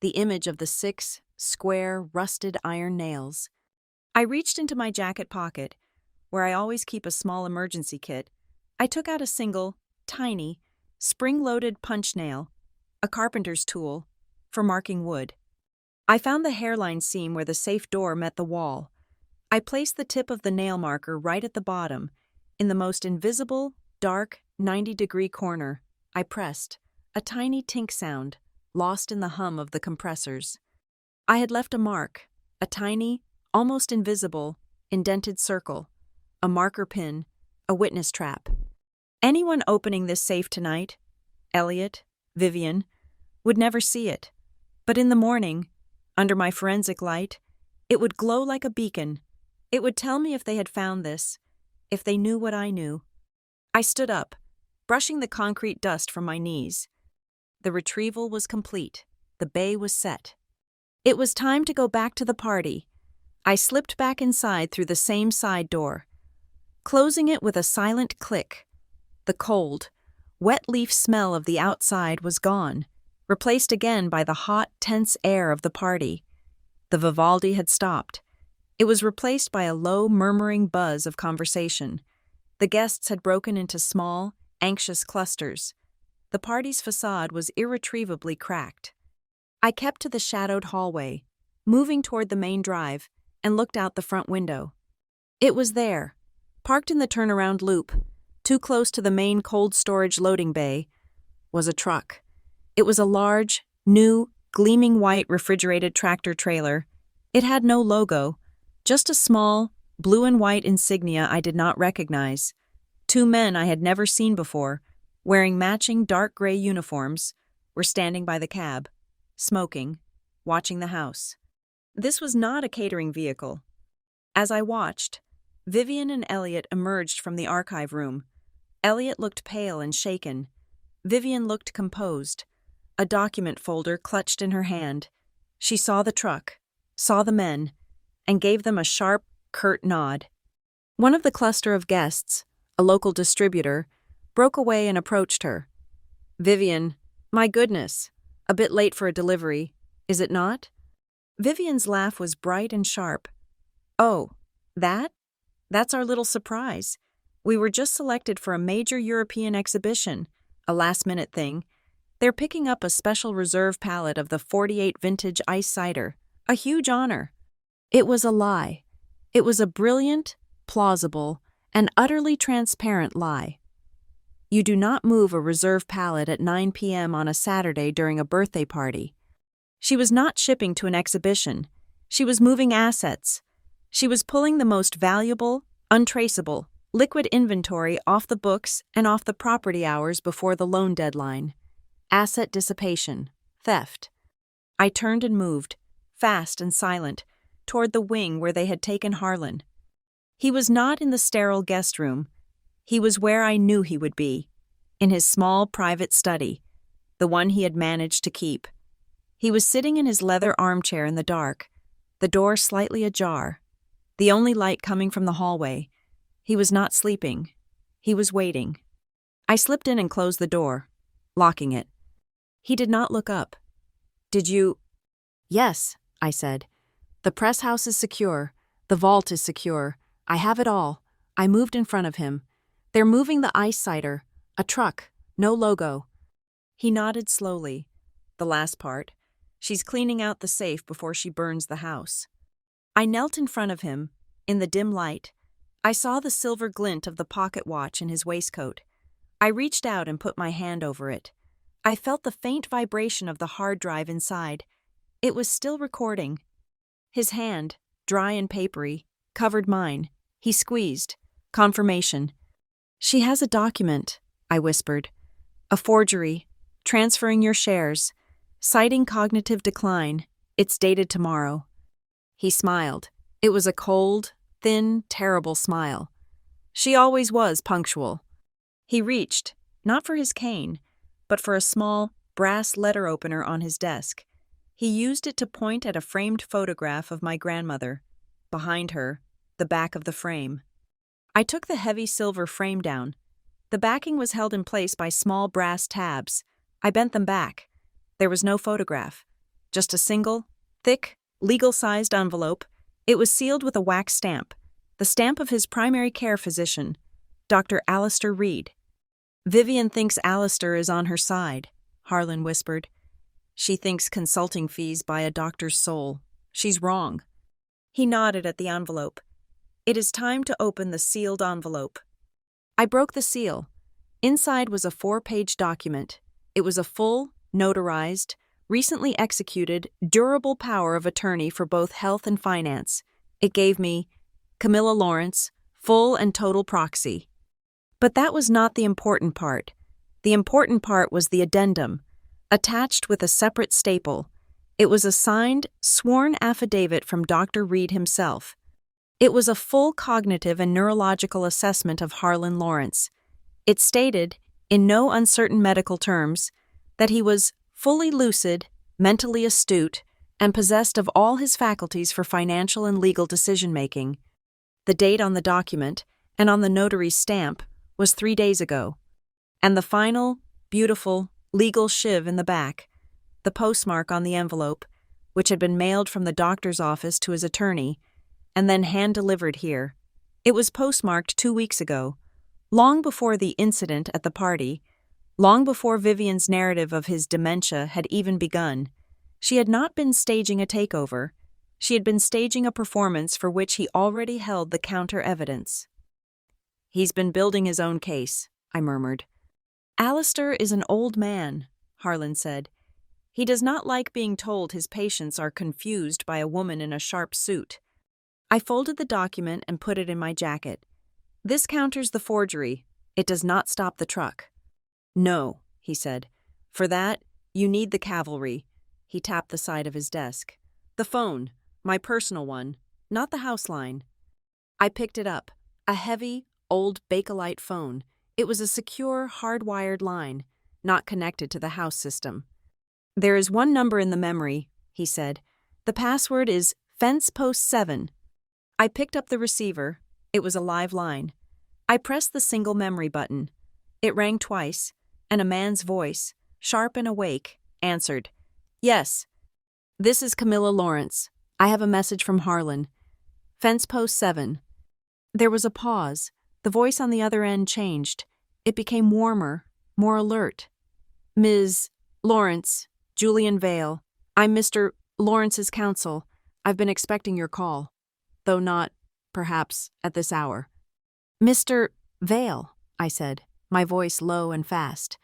Speaker 1: the image of the 6 square, rusted iron nails. I reached into my jacket pocket, where I always keep a small emergency kit. I took out a single, tiny, spring-loaded punch nail, a carpenter's tool, for marking wood. I found the hairline seam where the safe door met the wall. I placed the tip of the nail marker right at the bottom, in the most invisible, dark, 90-degree corner. I pressed, a tiny tink sound, lost in the hum of the compressors. I had left a mark, a tiny, almost invisible, indented circle, a marker pin, a witness trap. Anyone opening this safe tonight, Elliot, Vivian, would never see it. But in the morning, under my forensic light, it would glow like a beacon. It would tell me if they had found this, if they knew what I knew. I stood up, brushing the concrete dust from my knees. The retrieval was complete. The bay was set. It was time to go back to the party. I slipped back inside through the same side door, closing it with a silent click. The cold, wet leaf smell of the outside was gone, replaced again by the hot, tense air of the party. The Vivaldi had stopped. It was replaced by a low, murmuring buzz of conversation. The guests had broken into small, anxious clusters. The party's facade was irretrievably cracked. I kept to the shadowed hallway, moving toward the main drive, and looked out the front window. It was there, parked in the turnaround loop, too close to the main cold storage loading bay, was a truck. It was a large, new, gleaming white refrigerated tractor trailer. It had no logo, just a small, blue and white insignia I did not recognize. Two men I had never seen before, wearing matching dark gray uniforms, were standing by the cab, smoking, watching the house. This was not a catering vehicle. As I watched, Vivian and Elliot emerged from the archive room. Elliot looked pale and shaken. Vivian looked composed, a document folder clutched in her hand. She saw the truck, saw the men, and gave them a sharp, curt nod. One of the cluster of guests, a local distributor, broke away and approached her. "Vivian, my goodness, a bit late for a delivery, is it not?" Vivian's laugh was bright and sharp. "Oh, that's our little surprise. We were just selected for a major European exhibition, a last-minute thing. They're picking up a special reserve pallet of the 48 vintage ice cider, a huge honor." It was a lie. It was a brilliant, plausible, and utterly transparent lie. You do not move a reserve pallet at 9 p.m. on a Saturday during a birthday party. She was not shipping to an exhibition. She was moving assets. She was pulling the most valuable, untraceable, liquid inventory off the books and off the property hours before the loan deadline. Asset dissipation, theft. I turned and moved, fast and silent, toward the wing where they had taken Harlan. He was not in the sterile guest room. He was where I knew he would be, in his small private study, the one he had managed to keep. He was sitting in his leather armchair in the dark, the door slightly ajar, the only light coming from the hallway. He was not sleeping. He was waiting. I slipped in and closed the door, locking it. He did not look up. "Did you—" "Yes," I said. "The press house is secure. The vault is secure. I have it all." I moved in front of him. "They're moving the ice cider. A truck. No logo." He nodded slowly. "The last part. She's cleaning out the safe before she burns the house." I knelt in front of him. In the dim light, I saw the silver glint of the pocket watch in his waistcoat. I reached out and put my hand over it. I felt the faint vibration of the hard drive inside. It was still recording. His hand, dry and papery, covered mine. He squeezed. Confirmation. "She has a document," I whispered. "A forgery. Transferring your shares. Citing cognitive decline. It's dated tomorrow." He smiled. It was a cold, thin, terrible smile. She always was punctual. He reached, not for his cane, but for a small, brass letter opener on his desk. He used it to point at a framed photograph of my grandmother. Behind her, the back of the frame. I took the heavy silver frame down. The backing was held in place by small brass tabs. I bent them back. There was no photograph. Just a single, thick, legal-sized envelope. It was sealed with a wax stamp, the stamp of his primary care physician, Dr. Alistair Reed. "Vivian thinks Alistair is on her side," Harlan whispered. "She thinks consulting fees buy a doctor's soul. She's wrong." He nodded at the envelope. "It is time to open the sealed envelope." I broke the seal. Inside was a 4-page document. It was a full, notarized, recently executed, durable power of attorney for both health and finance. It gave me Camilla Lawrence, full and total proxy. But that was not the important part. The important part was the addendum, attached with a separate staple. It was a signed, sworn affidavit from Dr. Reed himself. It was a full cognitive and neurological assessment of Harlan Lawrence. It stated, in no uncertain medical terms, that he was fully lucid, mentally astute, and possessed of all his faculties for financial and legal decision-making. The date on the document, and on the notary's stamp, was 3 days ago. And the final, beautiful, legal shiv in the back, the postmark on the envelope, which had been mailed from the doctor's office to his attorney, and then hand-delivered here. It was postmarked 2 weeks ago, long before the incident at the party, long before Vivian's narrative of his dementia had even begun. She had not been staging a takeover. She had been staging a performance for which he already held the counter-evidence. "He's been building his own case," I murmured. "Alistair is an old man," Harlan said. "He does not like being told his patients are confused by a woman in a sharp suit." I folded the document and put it in my jacket. "This counters the forgery. It does not stop the truck." "No," he said. "For that, you need the cavalry." He tapped the side of his desk. "The phone, my personal one, not the house line." I picked it up, a heavy, old Bakelite phone. It was a secure, hardwired line, not connected to the house system. "There is one number in the memory," he said. "The password is Fence Post 7. I picked up the receiver. It was a live line. I pressed the single memory button. It rang twice, and a man's voice, sharp and awake, answered. "Yes. This is Camilla Lawrence. I have a message from Harlan. Fence Post 7. There was a pause. The voice on the other end changed. It became warmer, more alert. "Ms. Lawrence, Julian Vale. I'm Mr. Lawrence's counsel. I've been expecting your call, though not, perhaps, at this hour." "Mr. Vale," I said, my voice low and fast.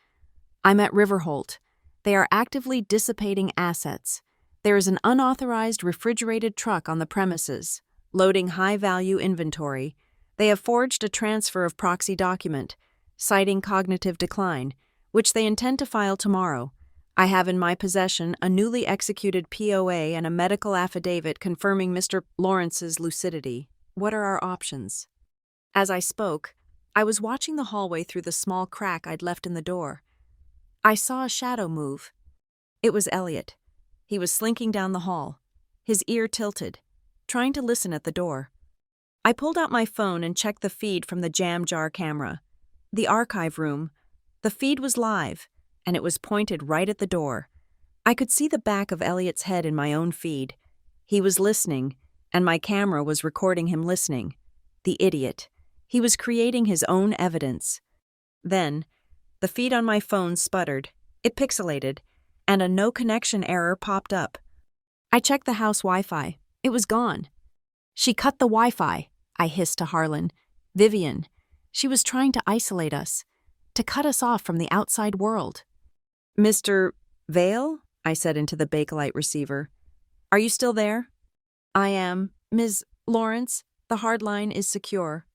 Speaker 1: "I'm at Riverholt. They are actively dissipating assets. There is an unauthorized refrigerated truck on the premises, loading high-value inventory. They have forged a transfer of proxy document, citing cognitive decline, which they intend to file tomorrow. I have in my possession a newly executed POA and a medical affidavit confirming Mr. Lawrence's lucidity. What are our options?" As I spoke, I was watching the hallway through the small crack I'd left in the door. I saw a shadow move. It was Elliot. He was slinking down the hall, his ear tilted, trying to listen at the door. I pulled out my phone and checked the feed from the jam jar camera. The archive room. The feed was live, and it was pointed right at the door. I could see the back of Elliot's head in my own feed. He was listening, and my camera was recording him listening. The idiot. He was creating his own evidence. Then, the feed on my phone sputtered. It pixelated, and a no-connection error popped up. I checked the house Wi-Fi. It was gone. "She cut the Wi-Fi," I hissed to Harlan. "Vivian. She was trying to isolate us, to cut us off from the outside world." "Mr. Vale?" I said into the Bakelite receiver. "Are you still there?" "I am. Ms. Lawrence, the hard line is secure."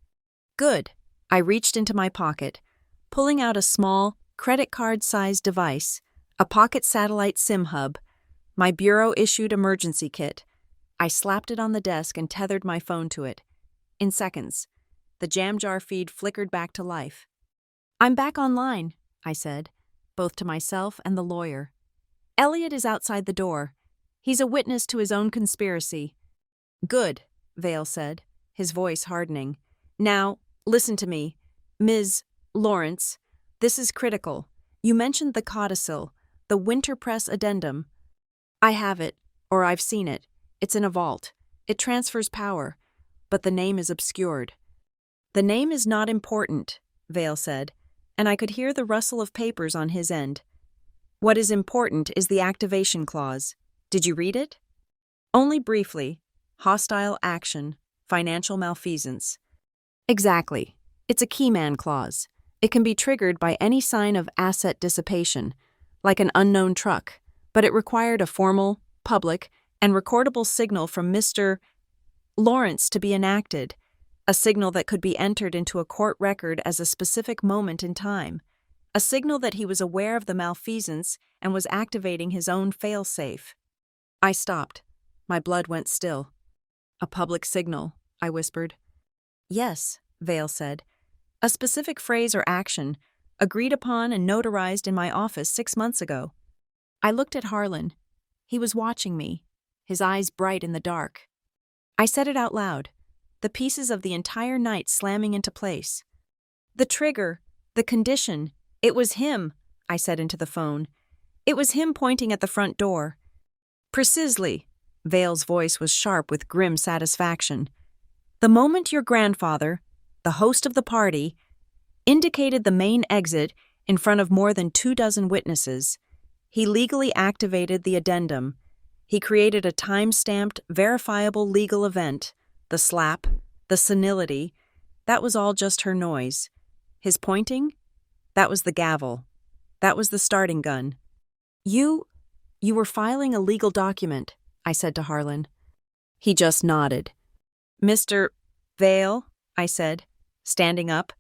Speaker 1: "Good." I reached into my pocket, pulling out a small, credit card-sized device, a pocket satellite SIM hub, my bureau-issued emergency kit. I slapped it on the desk and tethered my phone to it. In seconds, the jam jar feed flickered back to life. "I'm back online," I said, both to myself and the lawyer. "Elliot is outside the door. He's a witness to his own conspiracy." "Good," Vale said, his voice hardening. "Now, listen to me. Ms. Lawrence, this is critical. You mentioned the codicil, the winter press addendum. I have it, or I've seen it. It's in a vault. It transfers power, but the name is obscured." "The name is not important," Vale said, and I could hear the rustle of papers on his end. "What is important is the activation clause. Did you read it?" "Only briefly. Hostile action, financial malfeasance." "Exactly. It's a keyman clause. It can be triggered by any sign of asset dissipation, like an unknown truck, but it required a formal, public, and recordable signal from Mr. Lawrence to be enacted, a signal that could be entered into a court record as a specific moment in time, a signal that he was aware of the malfeasance and was activating his own fail-safe. I stopped. My blood went still. "A public signal," I whispered. "Yes," Vale said. "A specific phrase or action, agreed upon and notarized in my office 6 months ago." I looked at Harlan. He was watching me, his eyes bright in the dark. I said it out loud, the pieces of the entire night slamming into place. "The trigger, the condition, it was him," I said into the phone. "It was him pointing at the front door." "Precisely." Vale's voice was sharp with grim satisfaction. "The moment your grandfather, the host of the party, indicated the main exit in front of more than 24 witnesses, he legally activated the addendum. He created a time-stamped, verifiable legal event. The slap, the senility, that was all just her noise. His pointing? That was the gavel. That was the starting gun. You were filing a legal document," I said to Harlan. He just nodded. "Mr. Vale," I said, standing up,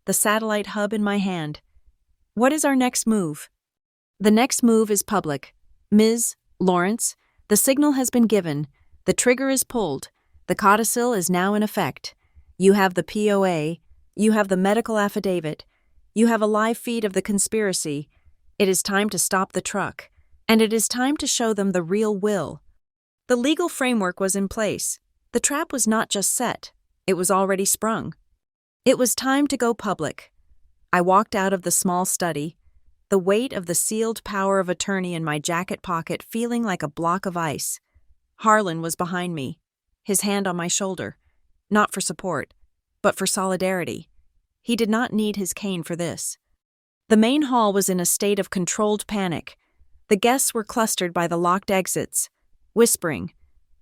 Speaker 1: the satellite hub in my hand. "What is our next move?" "The next move is public. Ms. Lawrence, the signal has been given. The trigger is pulled. The codicil is now in effect. You have the POA. You have the medical affidavit. You have a live feed of the conspiracy. It is time to stop the truck. And it is time to show them the real will." The legal framework was in place. The trap was not just set. It was already sprung. It was time to go public. I walked out of the small study, the weight of the sealed power of attorney in my jacket pocket feeling like a block of ice. Harlan was behind me, his hand on my shoulder, not for support, but for solidarity. He did not need his cane for this. The main hall was in a state of controlled panic. The guests were clustered by the locked exits, whispering,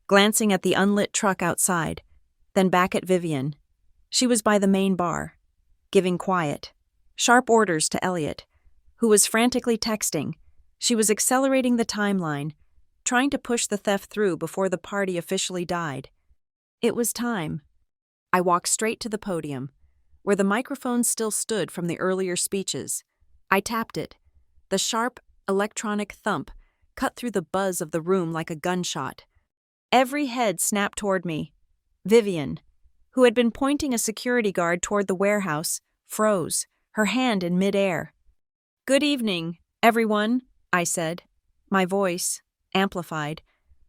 Speaker 1: glancing at the unlit truck outside, then back at Vivian. She was by the main bar, giving quiet, sharp orders to Elliot, who was frantically texting. She was accelerating the timeline, trying to push the theft through before the party officially died. It was time. I walked straight to the podium, where the microphone still stood from the earlier speeches. I tapped it. The sharp, electronic thump cut through the buzz of the room like a gunshot. Every head snapped toward me. Vivian, who had been pointing a security guard toward the warehouse, froze, her hand in midair. "Good evening, everyone," I said. My voice, amplified,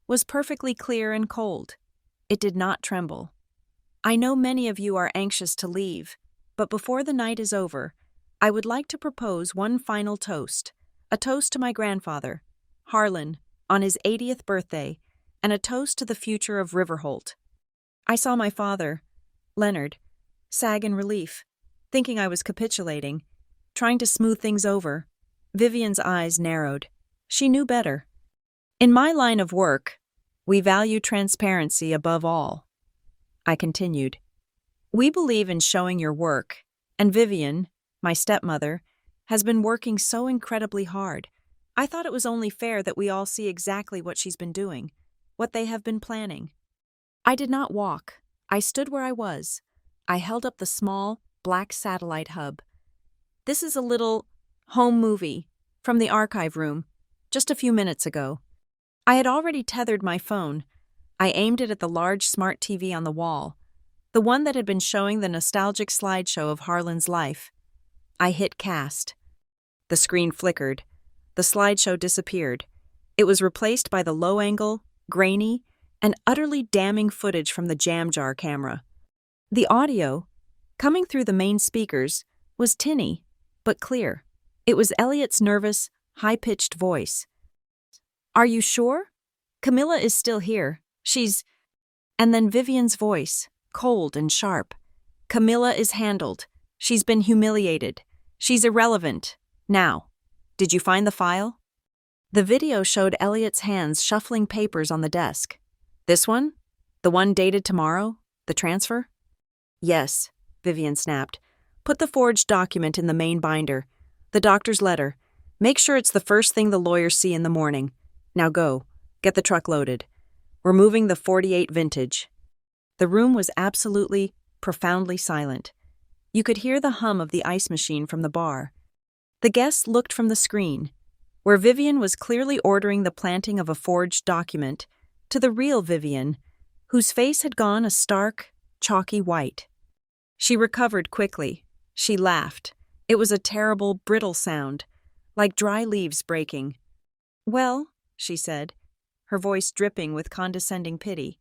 Speaker 1: was perfectly clear and cold. It did not tremble. "I know many of you are anxious to leave, but before the night is over, I would like to propose one final toast, a toast to my grandfather, Harlan, on his 80th birthday, and a toast to the future of Riverholt." I saw my father, Leonard, sag in relief, thinking I was capitulating, trying to smooth things over. Vivian's eyes narrowed. She knew better. "In my line of work, we value transparency above all," I continued. "We believe in showing your work, and Vivian, my stepmother, has been working so incredibly hard. I thought it was only fair that we all see exactly what she's been doing, what they have been planning." I did not walk. I stood where I was. I held up the small, black satellite hub. "This is a little home movie from the archive room, just a few minutes ago." I had already tethered my phone. I aimed it at the large smart TV on the wall, the one that had been showing the nostalgic slideshow of Harlan's life. I hit cast. The screen flickered. The slideshow disappeared. It was replaced by the low-angle, grainy, and utterly damning footage from the jam jar camera. The audio, coming through the main speakers, was tinny, but clear. It was Elliot's nervous, high-pitched voice. "Are you sure? Camilla is still here. She's—" And then Vivian's voice, cold and sharp. "Camilla is handled. She's been humiliated. She's irrelevant. Now, did you find the file?" The video showed Elliot's hands shuffling papers on the desk. "This one? The one dated tomorrow? The transfer?" "Yes," Vivian snapped. "Put the forged document in the main binder. The doctor's letter. Make sure it's the first thing the lawyers see in the morning. Now go. Get the truck loaded. We're moving the 48 vintage." The room was absolutely, profoundly silent. You could hear the hum of the ice machine from the bar. The guests looked from the screen, where Vivian was clearly ordering the planting of a forged document, to the real Vivian, whose face had gone a stark, chalky white. She recovered quickly. She laughed. It was a terrible, brittle sound, like dry leaves breaking. "Well," she said, her voice dripping with condescending pity,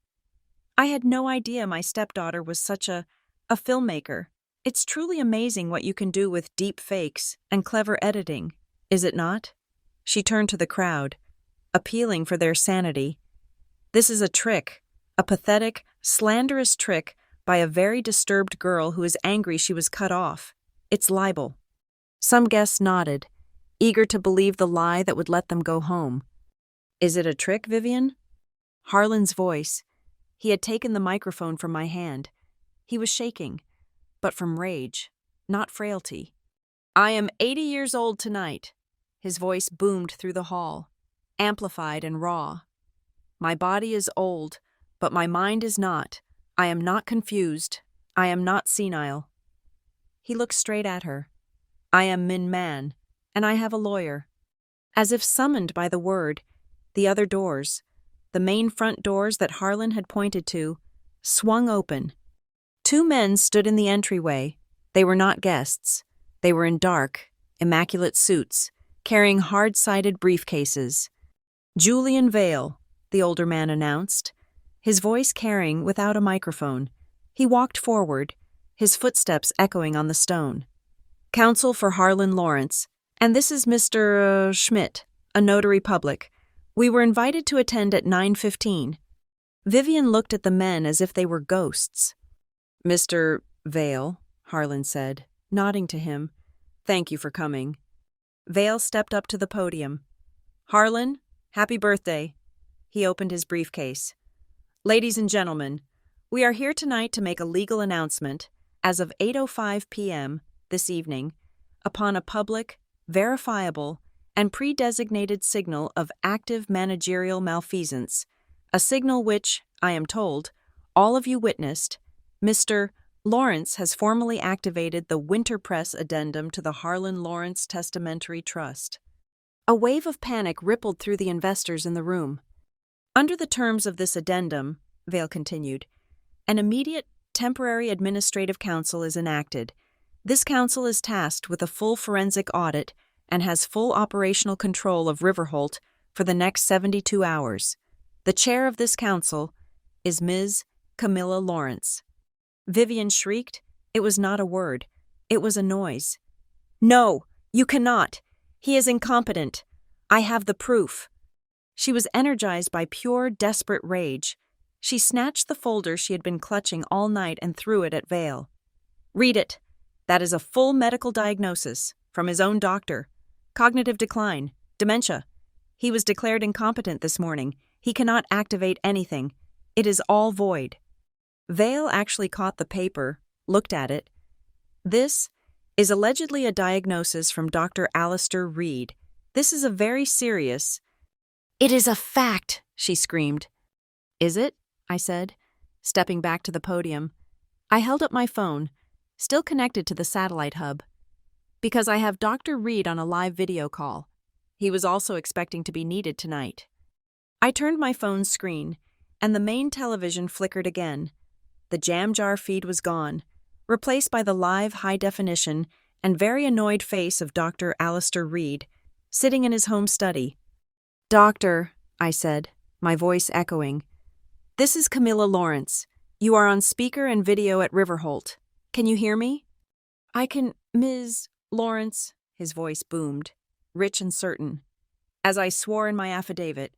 Speaker 1: "I had no idea my stepdaughter was such a filmmaker. It's truly amazing what you can do with deep fakes and clever editing, is it not?" She turned to the crowd, appealing for their sanity. "This is a trick, a pathetic, slanderous trick by a very disturbed girl who is angry she was cut off. It's libel." Some guests nodded, eager to believe the lie that would let them go home. "Is it a trick, Vivian?" Harlan's voice. He had taken the microphone from my hand. He was shaking, but from rage, not frailty. "I am 80 years old tonight." His voice boomed through the hall, amplified and raw. "My body is old, but my mind is not. I am not confused. I am not senile." He looked straight at her. "I am Min Man, and I have a lawyer." As if summoned by the word, the other doors, the main front doors that Harlan had pointed to, swung open. 2 men stood in the entryway. They were not guests. They were in dark, immaculate suits, carrying hard-sided briefcases. "Julian Vale," the older man announced, his voice carrying without a microphone. He walked forward, his footsteps echoing on the stone. "Counsel for Harlan Lawrence, and this is Mr. Schmidt, a notary public. We were invited to attend at 9:15. Vivian looked at the men as if they were ghosts. "Mr. Vale," Harlan said, nodding to him. "Thank you for coming." Vale stepped up to the podium. "Harlan, happy birthday." He opened his briefcase. "Ladies and gentlemen, we are here tonight to make a legal announcement, as of 8:05 p.m. this evening, upon a public, verifiable, and pre-designated signal of active managerial malfeasance, a signal which, I am told, all of you witnessed. Mr. Lawrence has formally activated the winter press addendum to the Harlan Lawrence Testamentary Trust." A wave of panic rippled through the investors in the room. "Under the terms of this addendum," Vale continued, "an immediate temporary administrative council is enacted. This council is tasked with a full forensic audit and has full operational control of Riverholt for the next 72 hours. The chair of this council is Ms. Camilla Lawrence." Vivian shrieked. It was not a word. It was a noise. "No, you cannot. He is incompetent. I have the proof." She was energized by pure, desperate rage. She snatched the folder she had been clutching all night and threw it at Vale. "Read it. That is a full medical diagnosis, from his own doctor. Cognitive decline, dementia. He was declared incompetent this morning. He cannot activate anything. It is all void." Vale actually caught the paper, looked at it. "This is allegedly a diagnosis from Dr. Alistair Reed. This is a very serious—" "It is a fact," she screamed. "Is it?" I said, stepping back to the podium. I held up my phone, still connected to the satellite hub. "Because I have Dr. Reed on a live video call. He was also expecting to be needed tonight." I turned my phone's screen, and the main television flickered again. The jam jar feed was gone, replaced by the live high-definition and very annoyed face of Dr. Alistair Reed, sitting in his home study. "Doctor," I said, my voice echoing, "this is Camilla Lawrence. You are on speaker and video at Riverholt. Can you hear me?" "I can, Ms. Lawrence," his voice boomed, rich and certain, as I swore in my affidavit.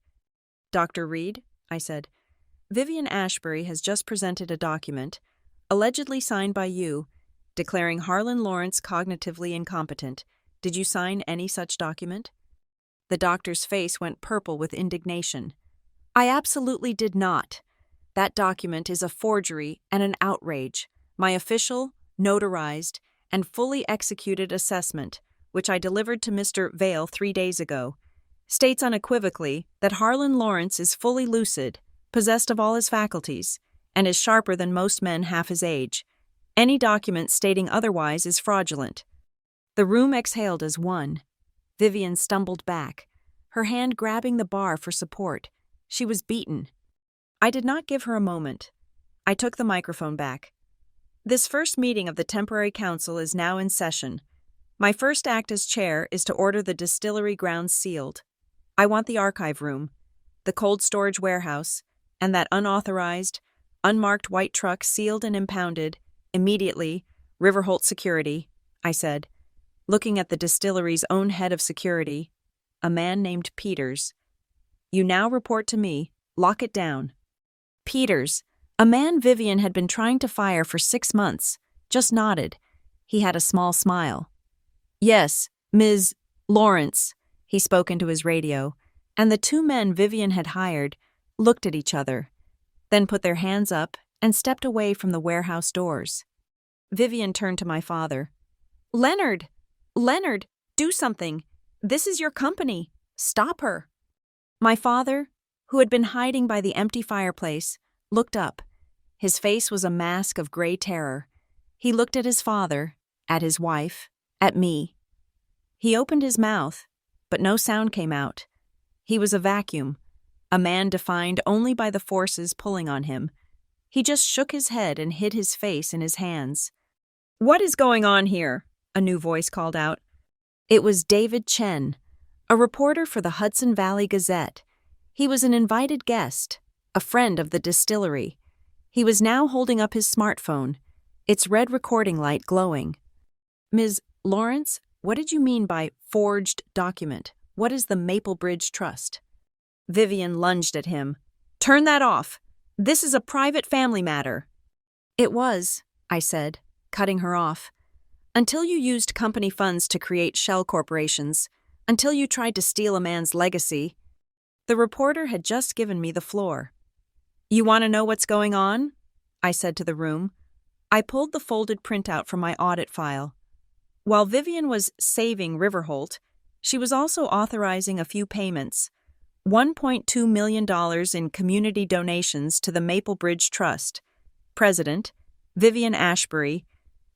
Speaker 1: "Dr. Reed," I said, "Vivian Ashbury has just presented a document, allegedly signed by you, declaring Harlan Lawrence cognitively incompetent. Did you sign any such document?" The doctor's face went purple with indignation. "I absolutely did not. That document is a forgery and an outrage. My official, notarized, and fully executed assessment, which I delivered to Mr. Vale 3 days ago, states unequivocally that Harlan Lawrence is fully lucid, possessed of all his faculties, and is sharper than most men half his age. Any document stating otherwise is fraudulent. The room exhaled as one. Vivian stumbled back, her hand grabbing the bar for support. She was beaten. I did not give her a moment. I took the microphone back. This first meeting of the temporary council is now in session. My first act as chair is to order the distillery grounds sealed. I want the archive room, the cold storage warehouse, and that unauthorized, unmarked white truck sealed and impounded, immediately, Riverholt Security, I said, looking at the distillery's own head of security, a man named Peters. You now report to me. Lock it down. Peters, a man Vivian had been trying to fire for 6 months, just nodded. He had a small smile. Yes, Ms. Lawrence, he spoke into his radio, and the 2 men Vivian had hired looked at each other, then put their hands up and stepped away from the warehouse doors. Vivian turned to my father. Leonard, do something. This is your company. Stop her. My father, who had been hiding by the empty fireplace, looked up. His face was a mask of gray terror. He looked at his father, at his wife, at me. He opened his mouth, but no sound came out. He was a vacuum, a man defined only by the forces pulling on him. He just shook his head and hid his face in his hands. What is going on here? A new voice called out. It was David Chen, a reporter for the Hudson Valley Gazette. He was an invited guest, a friend of the distillery. He was now holding up his smartphone, its red recording light glowing. Ms. Lawrence, what did you mean by forged document? What is the Maple Bridge Trust? Vivian lunged at him. Turn that off. This is a private family matter. It was, I said, cutting her off. Until you used company funds to create shell corporations, until you tried to steal a man's legacy. The reporter had just given me the floor. You want to know what's going on? I said to the room. I pulled the folded printout from my audit file. While Vivian was saving Riverholt, she was also authorizing a few payments. $1.2 million in community donations to the Maple Bridge Trust. President, Vivian Ashbury,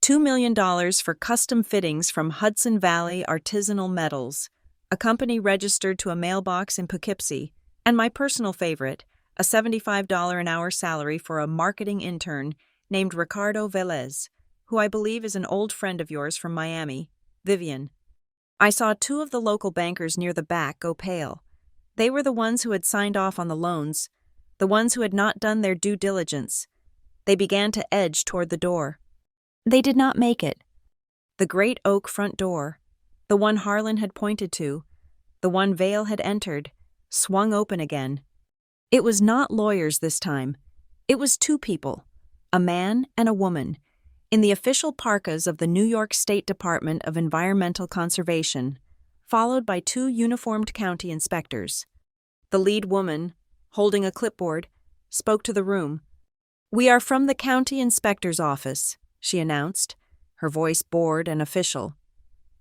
Speaker 1: $2 million for custom fittings from Hudson Valley Artisanal Metals, a company registered to a mailbox in Poughkeepsie, and my personal favorite, a $75 an hour salary for a marketing intern named Ricardo Velez, who I believe is an old friend of yours from Miami, Vivian. I saw 2 of the local bankers near the back go pale. They were the ones who had signed off on the loans, the ones who had not done their due diligence. They began to edge toward the door. They did not make it. The great oak front door, the one Harlan had pointed to, the one Vale had entered, swung open again. It was not lawyers this time. It was 2 people, a man and a woman, in the official parkas of the New York State Department of Environmental Conservation, followed by 2 uniformed county inspectors. The lead woman, holding a clipboard, spoke to the room. We are from the county inspector's office, she announced, her voice bored and official.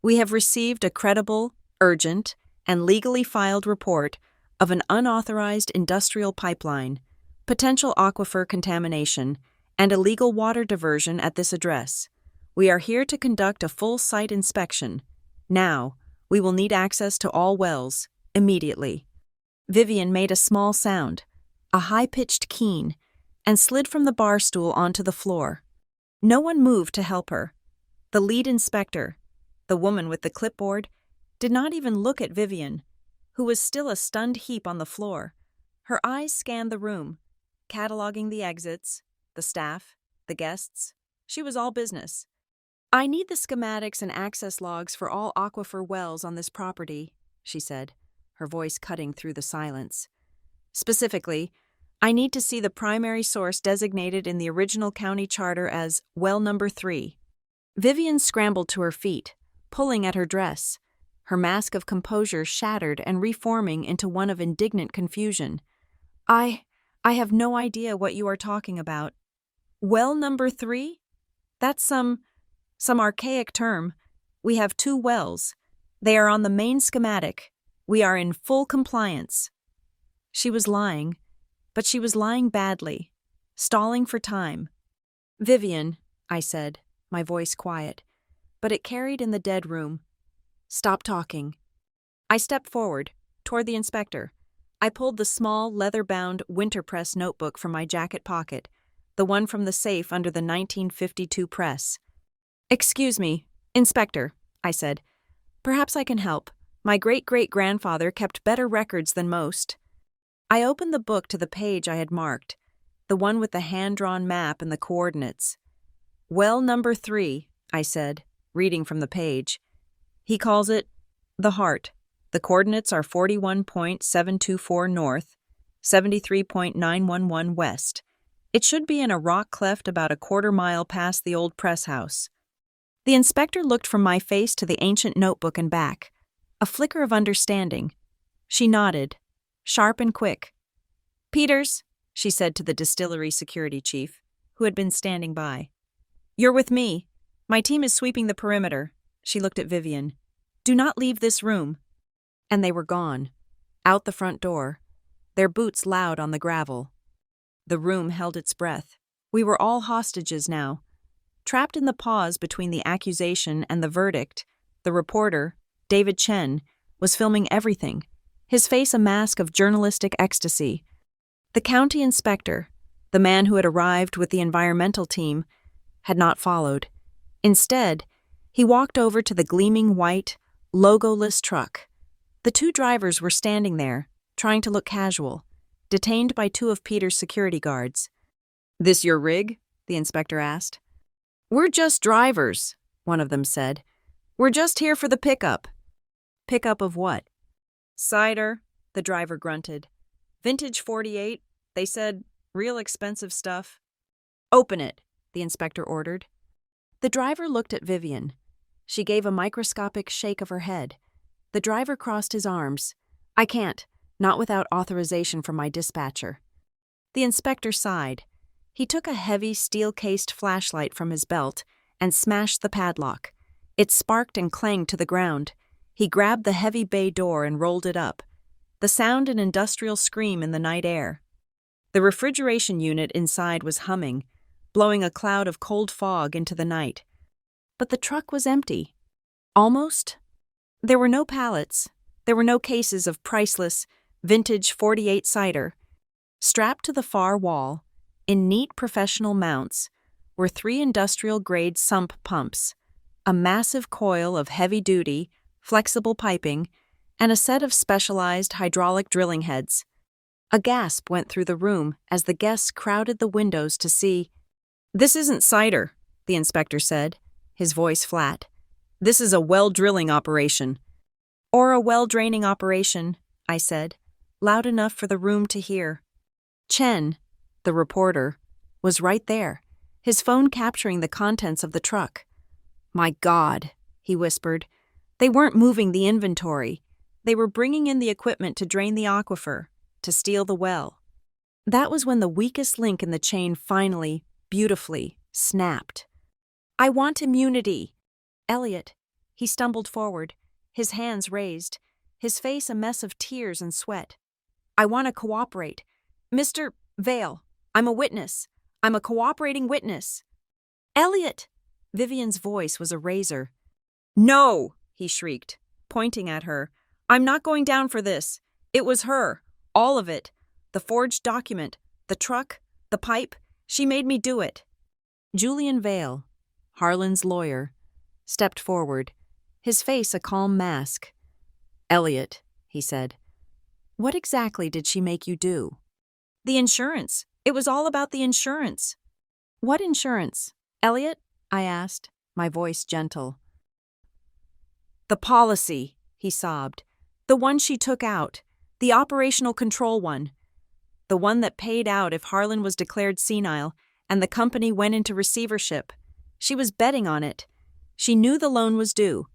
Speaker 1: We have received a credible, urgent, and legally filed report of an unauthorized industrial pipeline, potential aquifer contamination, and illegal water diversion at this address. We are here to conduct a full site inspection. Now, we will need access to all wells, immediately. Vivian made a small sound, a high-pitched keen, and slid from the bar stool onto the floor. No one moved to help her. The lead inspector, the woman with the clipboard, did not even look at Vivian, who was still a stunned heap on the floor. Her eyes scanned the room, cataloging the exits, the staff, the guests. She was all business. I need the schematics and access logs for all aquifer wells on this property, she said, her voice cutting through the silence. Specifically, I need to see the primary source designated in the original county charter as Well Number 3. Vivian scrambled to her feet, pulling at her dress, her mask of composure shattered and reforming into one of indignant confusion. I have no idea what you are talking about. Well Number 3? That's some archaic term. We have 2 wells. They are on the main schematic. We are in full compliance." She was lying, but she was lying badly, stalling for time. "Vivian," I said, my voice quiet, but it carried in the dead room. "Stop talking." I stepped forward, toward the inspector. I pulled the small, leather-bound Winterpress notebook from my jacket pocket, the one from the safe under the 1952 press. "Excuse me, Inspector," I said. "Perhaps I can help. My great-great-grandfather kept better records than most." I opened the book to the page I had marked, the one with the hand-drawn map and the coordinates. "Well, number 3, I said, reading from the page. "He calls it the Heart. The coordinates are 41.724 north, 73.911 west. It should be in a rock cleft about a quarter-mile past the old press house." The inspector looked from my face to the ancient notebook and back, a flicker of understanding. She nodded, sharp and quick. "Peters," she said to the distillery security chief, who had been standing by. "You're with me. My team is sweeping the perimeter." She looked at Vivian. "Do not leave this room." And they were gone, out the front door, their boots loud on the gravel. The room held its breath. We were all hostages now. Trapped in the pause between the accusation and the verdict, the reporter, David Chen, was filming everything, his face a mask of journalistic ecstasy. The county inspector, the man who had arrived with the environmental team, had not followed. Instead, he walked over to the gleaming white, logoless truck. The 2 drivers were standing there, trying to look casual, detained by 2 of Peter's security guards. "This your rig?" the inspector asked. "We're just drivers," one of them said. "We're just here for the pickup." "Pickup of what?" "Cider," the driver grunted. "Vintage 48, they said, real expensive stuff." "Open it," the inspector ordered. The driver looked at Vivian. She gave a microscopic shake of her head. The driver crossed his arms. "I can't, not without authorization from my dispatcher." The inspector sighed. He took a heavy steel-cased flashlight from his belt and smashed the padlock. It sparked and clanged to the ground. He grabbed the heavy bay door and rolled it up. The sound an industrial scream in the night air. The refrigeration unit inside was humming, blowing a cloud of cold fog into the night. But the truck was empty. Almost. There were no pallets. There were no cases of priceless, vintage 48 cider. Strapped to the far wall, in neat professional mounts, were 3 industrial-grade sump pumps, a massive coil of heavy-duty, flexible piping, and a set of specialized hydraulic drilling heads. A gasp went through the room as the guests crowded the windows to see. "This isn't cider," the inspector said, his voice flat. "This is a well-drilling operation." "Or a well-draining operation," I said, loud enough for the room to hear. Chen, the reporter, was right there, his phone capturing the contents of the truck. "My God," he whispered. "They weren't moving the inventory. They were bringing in the equipment to drain the aquifer, to steal the well." That was when the weakest link in the chain finally, beautifully, snapped. "I want immunity." "Elliot," he stumbled forward, his hands raised, his face a mess of tears and sweat. "I want to cooperate. Mr. Vale, I'm a witness. I'm a cooperating witness." "Elliot!" Vivian's voice was a razor. "No!" he shrieked, pointing at her. "I'm not going down for this. It was her. All of it. The forged document, the truck, the pipe. She made me do it." Julian Vale, Harlan's lawyer, stepped forward, his face a calm mask. "Elliot," he said, "what exactly did she make you do?" "The insurance. It was all about the insurance." "What insurance, Elliot?" I asked, my voice gentle. "The policy," he sobbed. "The one she took out. The operational control one. The one that paid out if Harlan was declared senile and the company went into receivership. She was betting on it. She knew the loan was due.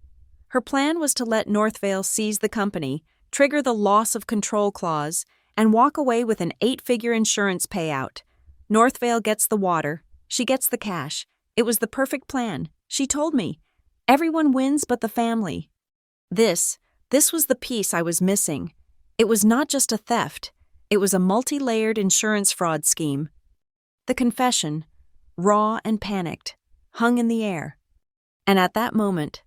Speaker 1: Her plan was to let Northvale seize the company, trigger the loss of control clause, and walk away with an 8-figure insurance payout. Northvale gets the water. She gets the cash. It was the perfect plan. She told me. Everyone wins but the family. This, This was the piece I was missing. It was not just a theft. It was a multi-layered insurance fraud scheme. The confession, raw and panicked, hung in the air. And at that moment,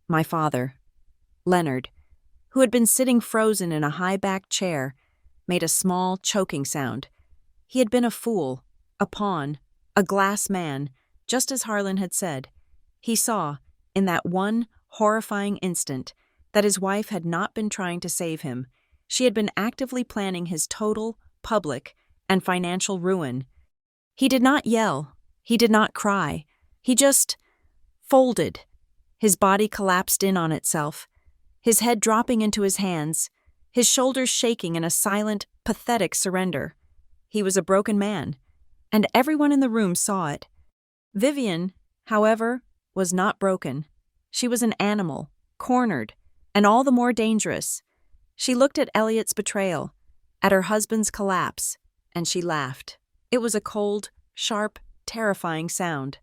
Speaker 1: my father, Leonard, who had been sitting frozen in a high-backed chair, made a small, choking sound. He had been a fool, a pawn, a glass man, just as Harlan had said. He saw, in that one horrifying instant, that his wife had not been trying to save him. She had been actively planning his total, public, and financial ruin. He did not yell. He did not cry. He just folded. His body collapsed in on itself, his head dropping into his hands, his shoulders shaking in a silent, pathetic surrender. He was a broken man, and everyone in the room saw it. Vivian, however, was not broken. She was an animal, cornered, and all the more dangerous. She looked at Elliot's betrayal, at her husband's collapse, and she laughed. It was a cold, sharp, terrifying sound.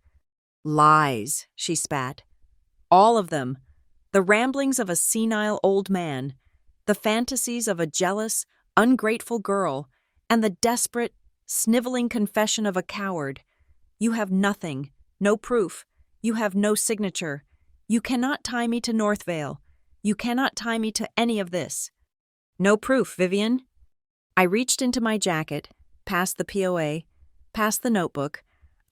Speaker 1: Lies, she spat. All of them. The ramblings of a senile old man, the fantasies of a jealous, ungrateful girl, and the desperate, sniveling confession of a coward. You have nothing, no proof. You have no signature. You cannot tie me to Northvale. You cannot tie me to any of this. No proof, Vivian. I reached into my jacket, past the POA, past the notebook.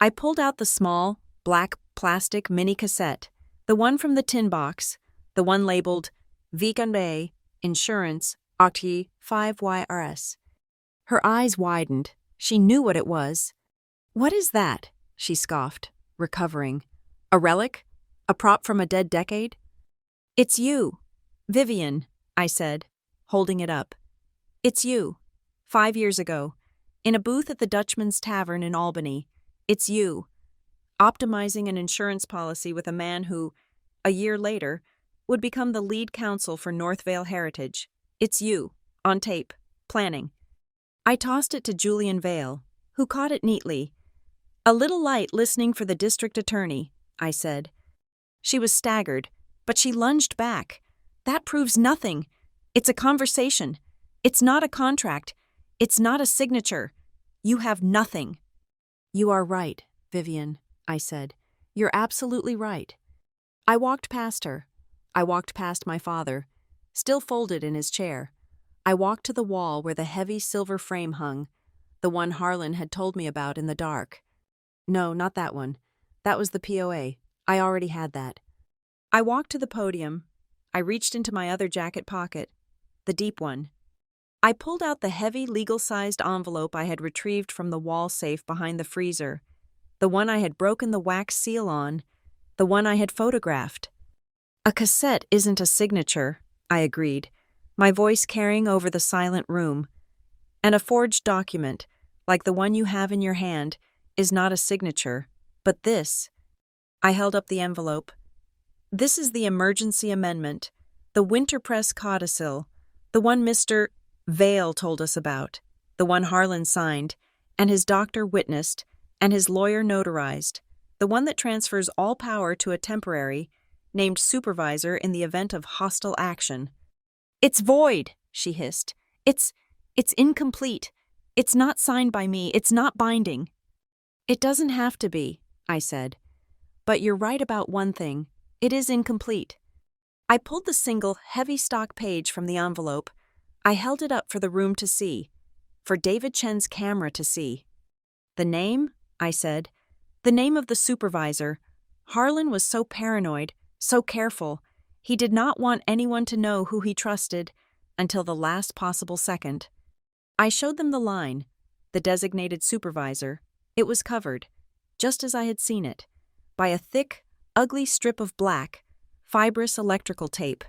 Speaker 1: I pulled out the small, black plastic mini cassette, the one from the tin box, the one labeled Vicande Insurance Octi 5YRS. Her eyes widened. She knew what it was. What is that? She scoffed, recovering. A relic? A prop from a dead decade? It's you, Vivian, I said, holding it up. It's you, 5 years ago, in a booth at the Dutchman's Tavern in Albany. It's you, optimizing an insurance policy with a man who, a year later, would become the lead counsel for Northvale Heritage. It's you, on tape, planning. I tossed it to Julian Vale, who caught it neatly. A little light listening for the district attorney, I said. She was staggered, but she lunged back. That proves nothing. It's a conversation. It's not a contract. It's not a signature. You have nothing. You are right, Vivian, I said. You're absolutely right. I walked past her. I walked past my father, still folded in his chair. I walked to the wall where the heavy silver frame hung, the one Harlan had told me about in the dark. No, not that one. That was the POA. I already had that. I walked to the podium. I reached into my other jacket pocket, the deep one. I pulled out the heavy legal-sized envelope I had retrieved from the wall safe behind the freezer, the one I had broken the wax seal on, the one I had photographed. A cassette isn't a signature, I agreed, my voice carrying over the silent room. And a forged document, like the one you have in your hand, is not a signature, but this. I held up the envelope. This is the emergency amendment, the Winterpress codicil, the one Mr. Vale told us about, the one Harlan signed, and his doctor witnessed, and his lawyer notarized, the one that transfers all power to a temporary, named supervisor in the event of hostile action. It's void, she hissed. It's incomplete. It's not signed by me. It's not binding. It doesn't have to be, I said. But you're right about one thing. It is incomplete. I pulled the single, heavy stock page from the envelope. I held it up for the room to see, for David Chen's camera to see. The name, I said. The name of the supervisor. Harlan was so paranoid, so careful. He did not want anyone to know who he trusted until the last possible second. I showed them the line, the designated supervisor. It was covered, just as I had seen it, by a thick, ugly strip of black, fibrous electrical tape.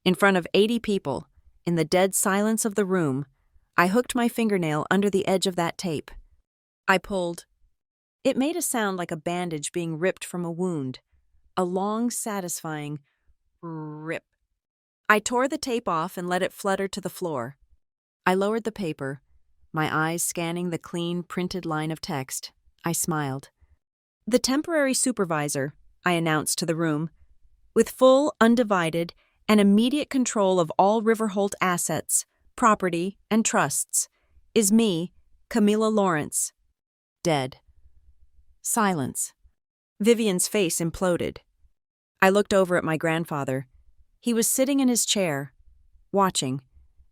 Speaker 1: In front of 80 people, in the dead silence of the room, I hooked my fingernail under the edge of that tape. I pulled. It made a sound like a bandage being ripped from a wound, a long, satisfying rip. I tore the tape off and let it flutter to the floor. I lowered the paper, my eyes scanning the clean, printed line of text. I smiled. The temporary supervisor, I announced to the room, with full, undivided, and immediate control of all Riverholt assets, property, and trusts, is me, Camilla Lawrence. Dead. Silence. Vivian's face imploded. I looked over at my grandfather. He was sitting in his chair, watching,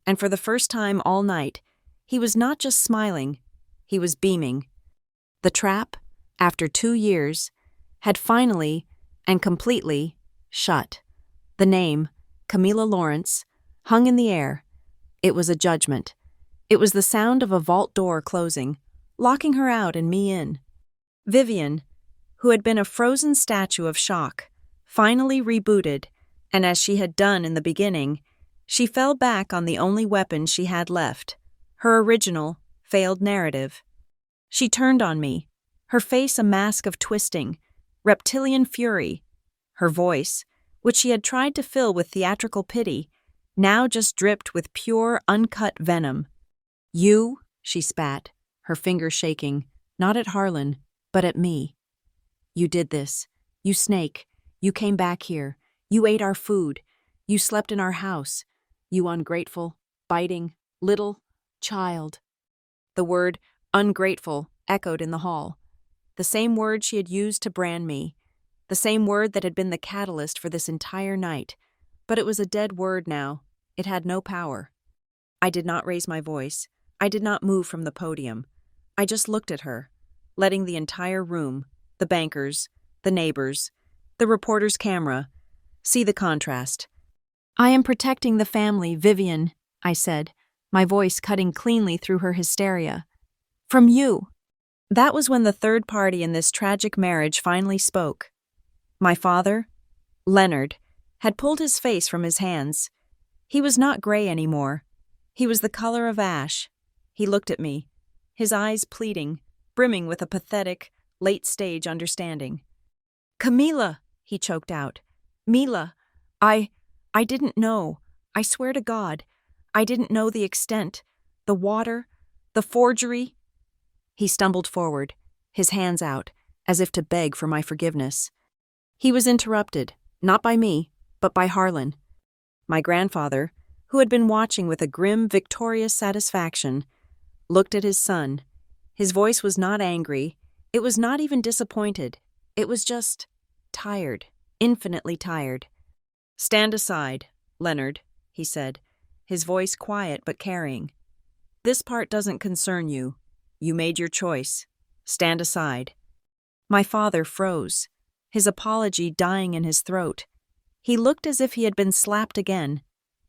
Speaker 1: and for the first time all night, he was not just smiling, he was beaming. The trap, after 2 years, had finally and completely shut. The name, Camilla Lawrence, hung in the air. It was a judgment. It was the sound of a vault door closing, locking her out and me in. Vivian, who had been a frozen statue of shock, finally rebooted, and as she had done in the beginning, she fell back on the only weapon she had left, her original, failed narrative. She turned on me, her face a mask of twisting, reptilian fury. Her voice, which she had tried to fill with theatrical pity, now just dripped with pure, uncut venom. "You," she spat, her fingers shaking, not at Harlan, but at me. "You did this. You snake. You came back here. You ate our food. You slept in our house. You ungrateful, biting, little child." The word ungrateful echoed in the hall. The same word she had used to brand me. The same word that had been the catalyst for this entire night. But it was a dead word now. It had no power. I did not raise my voice. I did not move from the podium. I just looked at her, letting the entire room, the bankers, the neighbors, the reporter's camera, see the contrast. "I am protecting the family, Vivian," I said, my voice cutting cleanly through her hysteria. "From you." That was when the third party in this tragic marriage finally spoke. My father, Leonard, had pulled his face from his hands. He was not gray anymore. He was the color of ash. He looked at me, his eyes pleading, brimming with a pathetic, late-stage understanding. "Camila," he choked out. "Mila, I didn't know. I swear to God, I didn't know the extent, the water, the forgery." He stumbled forward, his hands out, as if to beg for my forgiveness. He was interrupted, not by me, but by Harlan. My grandfather, who had been watching with a grim, victorious satisfaction, looked at his son. His voice was not angry. It was not even disappointed. It was just tired, infinitely tired. "Stand aside, Leonard," he said, his voice quiet but carrying. "This part doesn't concern you. You made your choice. Stand aside." My father froze, his apology dying in his throat. He looked as if he had been slapped again,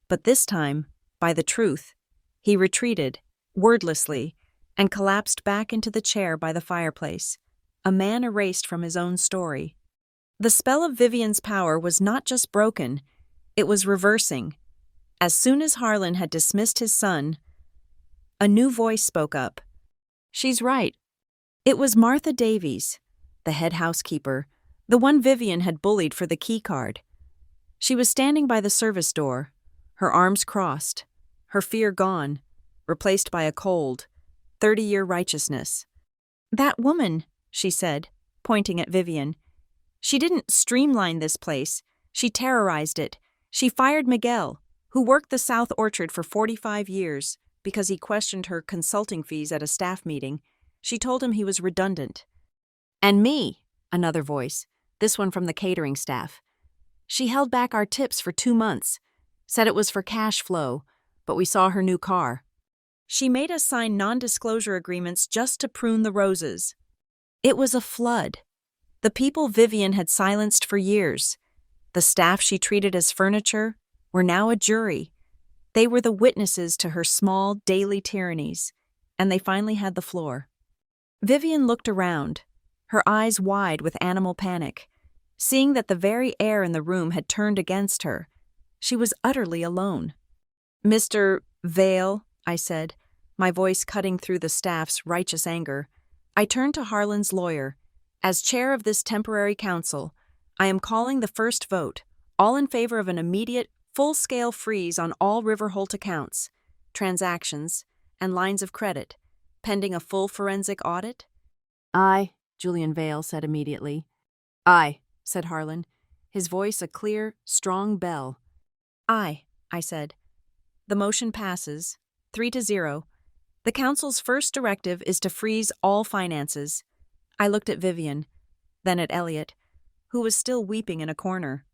Speaker 1: but this time, by the truth. He retreated, wordlessly, and collapsed back into the chair by the fireplace, a man erased from his own story. The spell of Vivian's power was not just broken, it was reversing. As soon as Harlan had dismissed his son, a new voice spoke up. "She's right." It was Martha Davies, the head housekeeper, the one Vivian had bullied for the key card. She was standing by the service door, her arms crossed, her fear gone, replaced by a cold, 30-year righteousness. "That woman," she said, pointing at Vivian. "She didn't streamline this place. She terrorized it. She fired Miguel, who worked the South Orchard for 45 years, because he questioned her consulting fees at a staff meeting. She told him he was redundant. And me," another voice, this one from the catering staff. "She held back our tips for 2 months, said it was for cash flow, but we saw her new car. She made us sign non-disclosure agreements just to prune the roses." It was a flood. The people Vivian had silenced for years, the staff she treated as furniture, were now a jury. They were the witnesses to her small, daily tyrannies, and they finally had the floor. Vivian looked around, her eyes wide with animal panic, seeing that the very air in the room had turned against her. She was utterly alone. "Mr. Vale," I said, my voice cutting through the staff's righteous anger. I turned to Harlan's lawyer. "As chair of this temporary council, I am calling the first vote, all in favor of an immediate, full-scale freeze on all Riverholt accounts, transactions, and lines of credit, pending a full forensic audit." "Aye," Julian Vale said immediately. "Aye," said Harlan, his voice a clear, strong bell. I said. The motion passes, 3-0. The council's first directive is to freeze all finances. I looked at Vivian, then at Elliot, who was still weeping in a corner.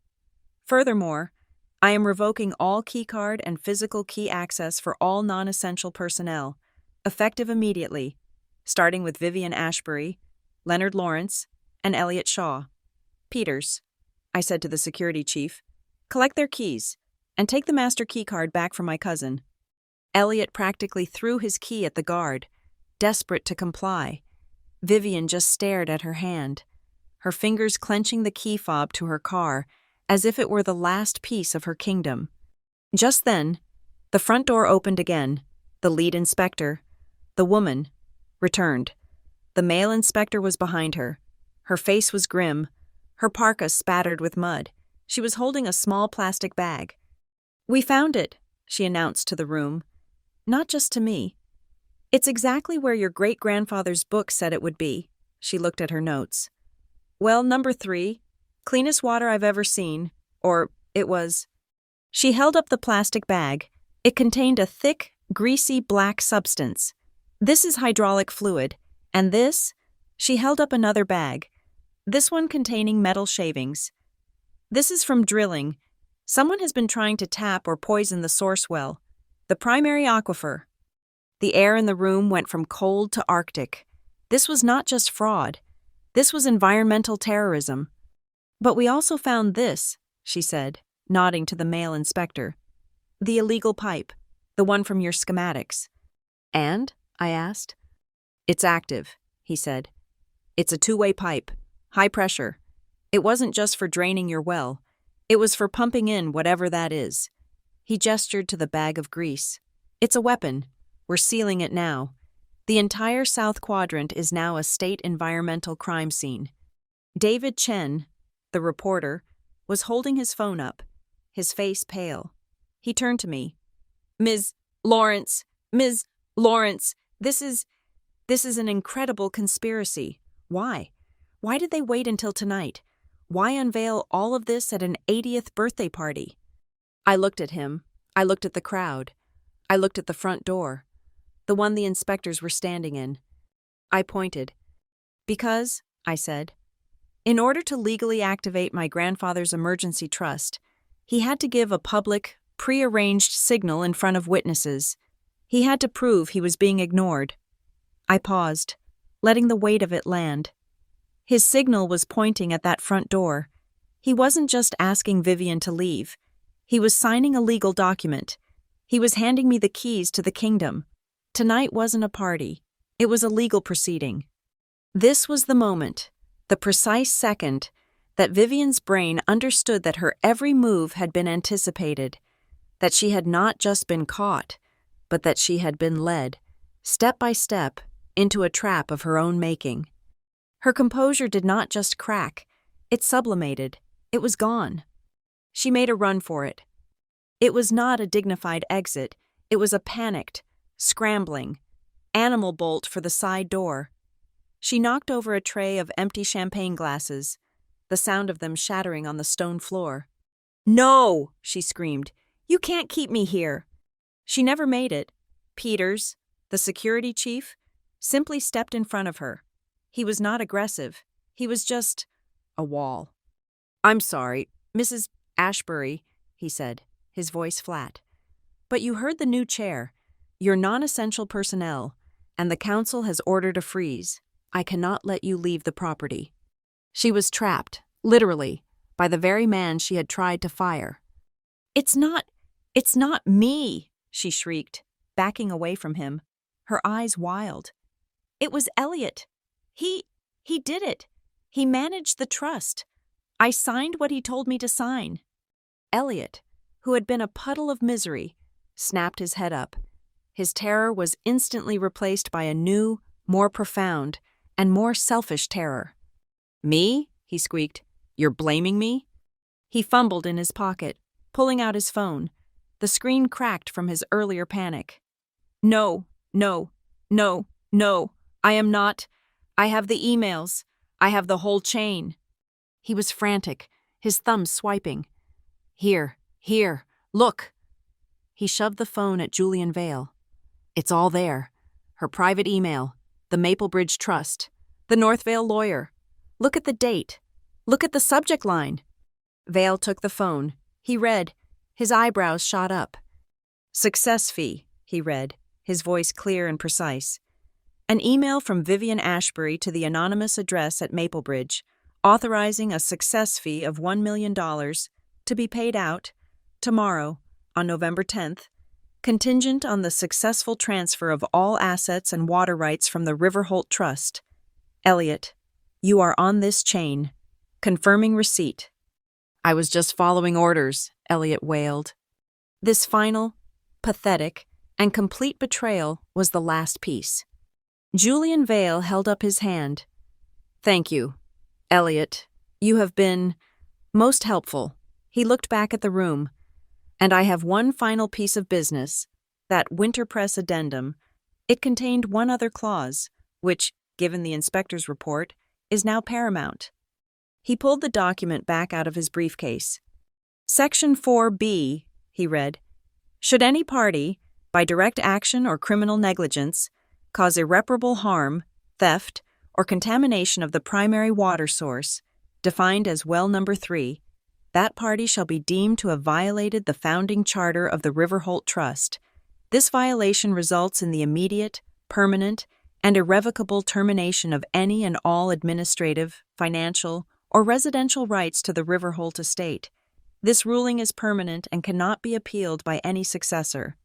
Speaker 1: Furthermore, I am revoking all keycard and physical key access for all non-essential personnel, effective immediately, starting with Vivian Ashbury, Leonard Lawrence, and Elliot Shaw. Peters, I said to the security chief, collect their keys and take the master keycard back from my cousin. Elliot practically threw his key at the guard, desperate to comply. Vivian just stared at her hand, her fingers clenching the key fob to her car as if it were the last piece of her kingdom. Just then, the front door opened again. The lead inspector, the woman, returned. The male inspector was behind her. Her face was grim, her parka spattered with mud. She was holding a small plastic bag. "We found it," she announced to the room. Not just to me. "It's exactly where your great-grandfather's book said it would be." She looked at her notes. "Well, number 3, cleanest water I've ever seen, or it was." She held up the plastic bag. It contained a thick, greasy black substance. "This is hydraulic fluid, and this," she held up another bag, "this one containing metal shavings. This is from drilling. Someone has been trying to tap or poison the source well, the primary aquifer." The air in the room went from cold to Arctic. This was not just fraud. This was environmental terrorism. "But we also found this," she said, nodding to the male inspector. "The illegal pipe, the one from your schematics." "And?" I asked. "It's active," he said. "It's a two-way pipe, high pressure. It wasn't just for draining your well. It was for pumping in whatever that is." He gestured to the bag of grease. "It's a weapon. We're sealing it now. The entire South Quadrant is now a state environmental crime scene." David Chen, the reporter, was holding his phone up, his face pale. He turned to me. Ms. Lawrence, this is an incredible conspiracy. Why? Why did they wait until tonight? Why unveil all of this at an 80th birthday party?" I looked at him. I looked at the crowd. I looked at the front door, the one the inspectors were standing in. I pointed. "Because," I said, "in order to legally activate my grandfather's emergency trust, he had to give a public, prearranged signal in front of witnesses. He had to prove he was being ignored." I paused, letting the weight of it land. His signal was pointing at that front door. He wasn't just asking Vivian to leave. He was signing a legal document. He was handing me the keys to the kingdom. Tonight wasn't a party. It was a legal proceeding. This was the moment, the precise second, that Vivian's brain understood that her every move had been anticipated, that she had not just been caught, but that she had been led, step by step, into a trap of her own making. Her composure did not just crack, it sublimated, it was gone. She made a run for it. It was not a dignified exit, it was a panicked, scrambling, animal bolt for the side door. She knocked over a tray of empty champagne glasses, the sound of them shattering on the stone floor. "No!" she screamed. "You can't keep me here!" She never made it. Peters, the security chief, simply stepped in front of her. He was not aggressive. He was just a wall. "I'm sorry, Mrs. Ashbury," he said, his voice flat. "But you heard the new chair. You're non-essential personnel, and the council has ordered a freeze. I cannot let you leave the property." She was trapped, literally, by the very man she had tried to fire. It's not me," she shrieked, backing away from him, her eyes wild. "It was Elliot. He did it. He managed the trust. I signed what he told me to sign." Elliot, who had been a puddle of misery, snapped his head up. His terror was instantly replaced by a new, more profound, and more selfish terror. "Me?" he squeaked. "You're blaming me?" He fumbled in his pocket, pulling out his phone. The screen cracked from his earlier panic. No, I am not. I have the emails. I have the whole chain." He was frantic, his thumbs swiping. Here, Look! He shoved the phone at Julian Vale. It's all there. Her private email, the Maplebridge Trust, the Northvale lawyer. Look at the date. Look at the subject line. Vale took the phone. He read. His eyebrows shot up. Success fee, he read, his voice clear and precise. An email from Vivian Ashbury to the anonymous address at Maplebridge, authorizing a success fee of $1 million to be paid out tomorrow, on November 10th, contingent on the successful transfer of all assets and water rights from the Riverholt Trust. Elliot, you are on this chain. Confirming receipt. I was just following orders, Elliot wailed. This final, pathetic, and complete betrayal was the last piece. Julian Vale held up his hand. Thank you, Elliot. You have been most helpful. He looked back at the room. And I have one final piece of business, that Winterpress addendum. It contained one other clause, which, given the inspector's report, is now paramount. He pulled the document back out of his briefcase. Section 4B, he read, should any party, by direct action or criminal negligence, cause irreparable harm, theft, or contamination of the primary water source, defined as well number 3, that party shall be deemed to have violated the founding charter of the Riverholt Trust. This violation results in the immediate, permanent, and irrevocable termination of any and all administrative, financial, or residential rights to the Riverholt estate. This ruling is permanent and cannot be appealed by any successor.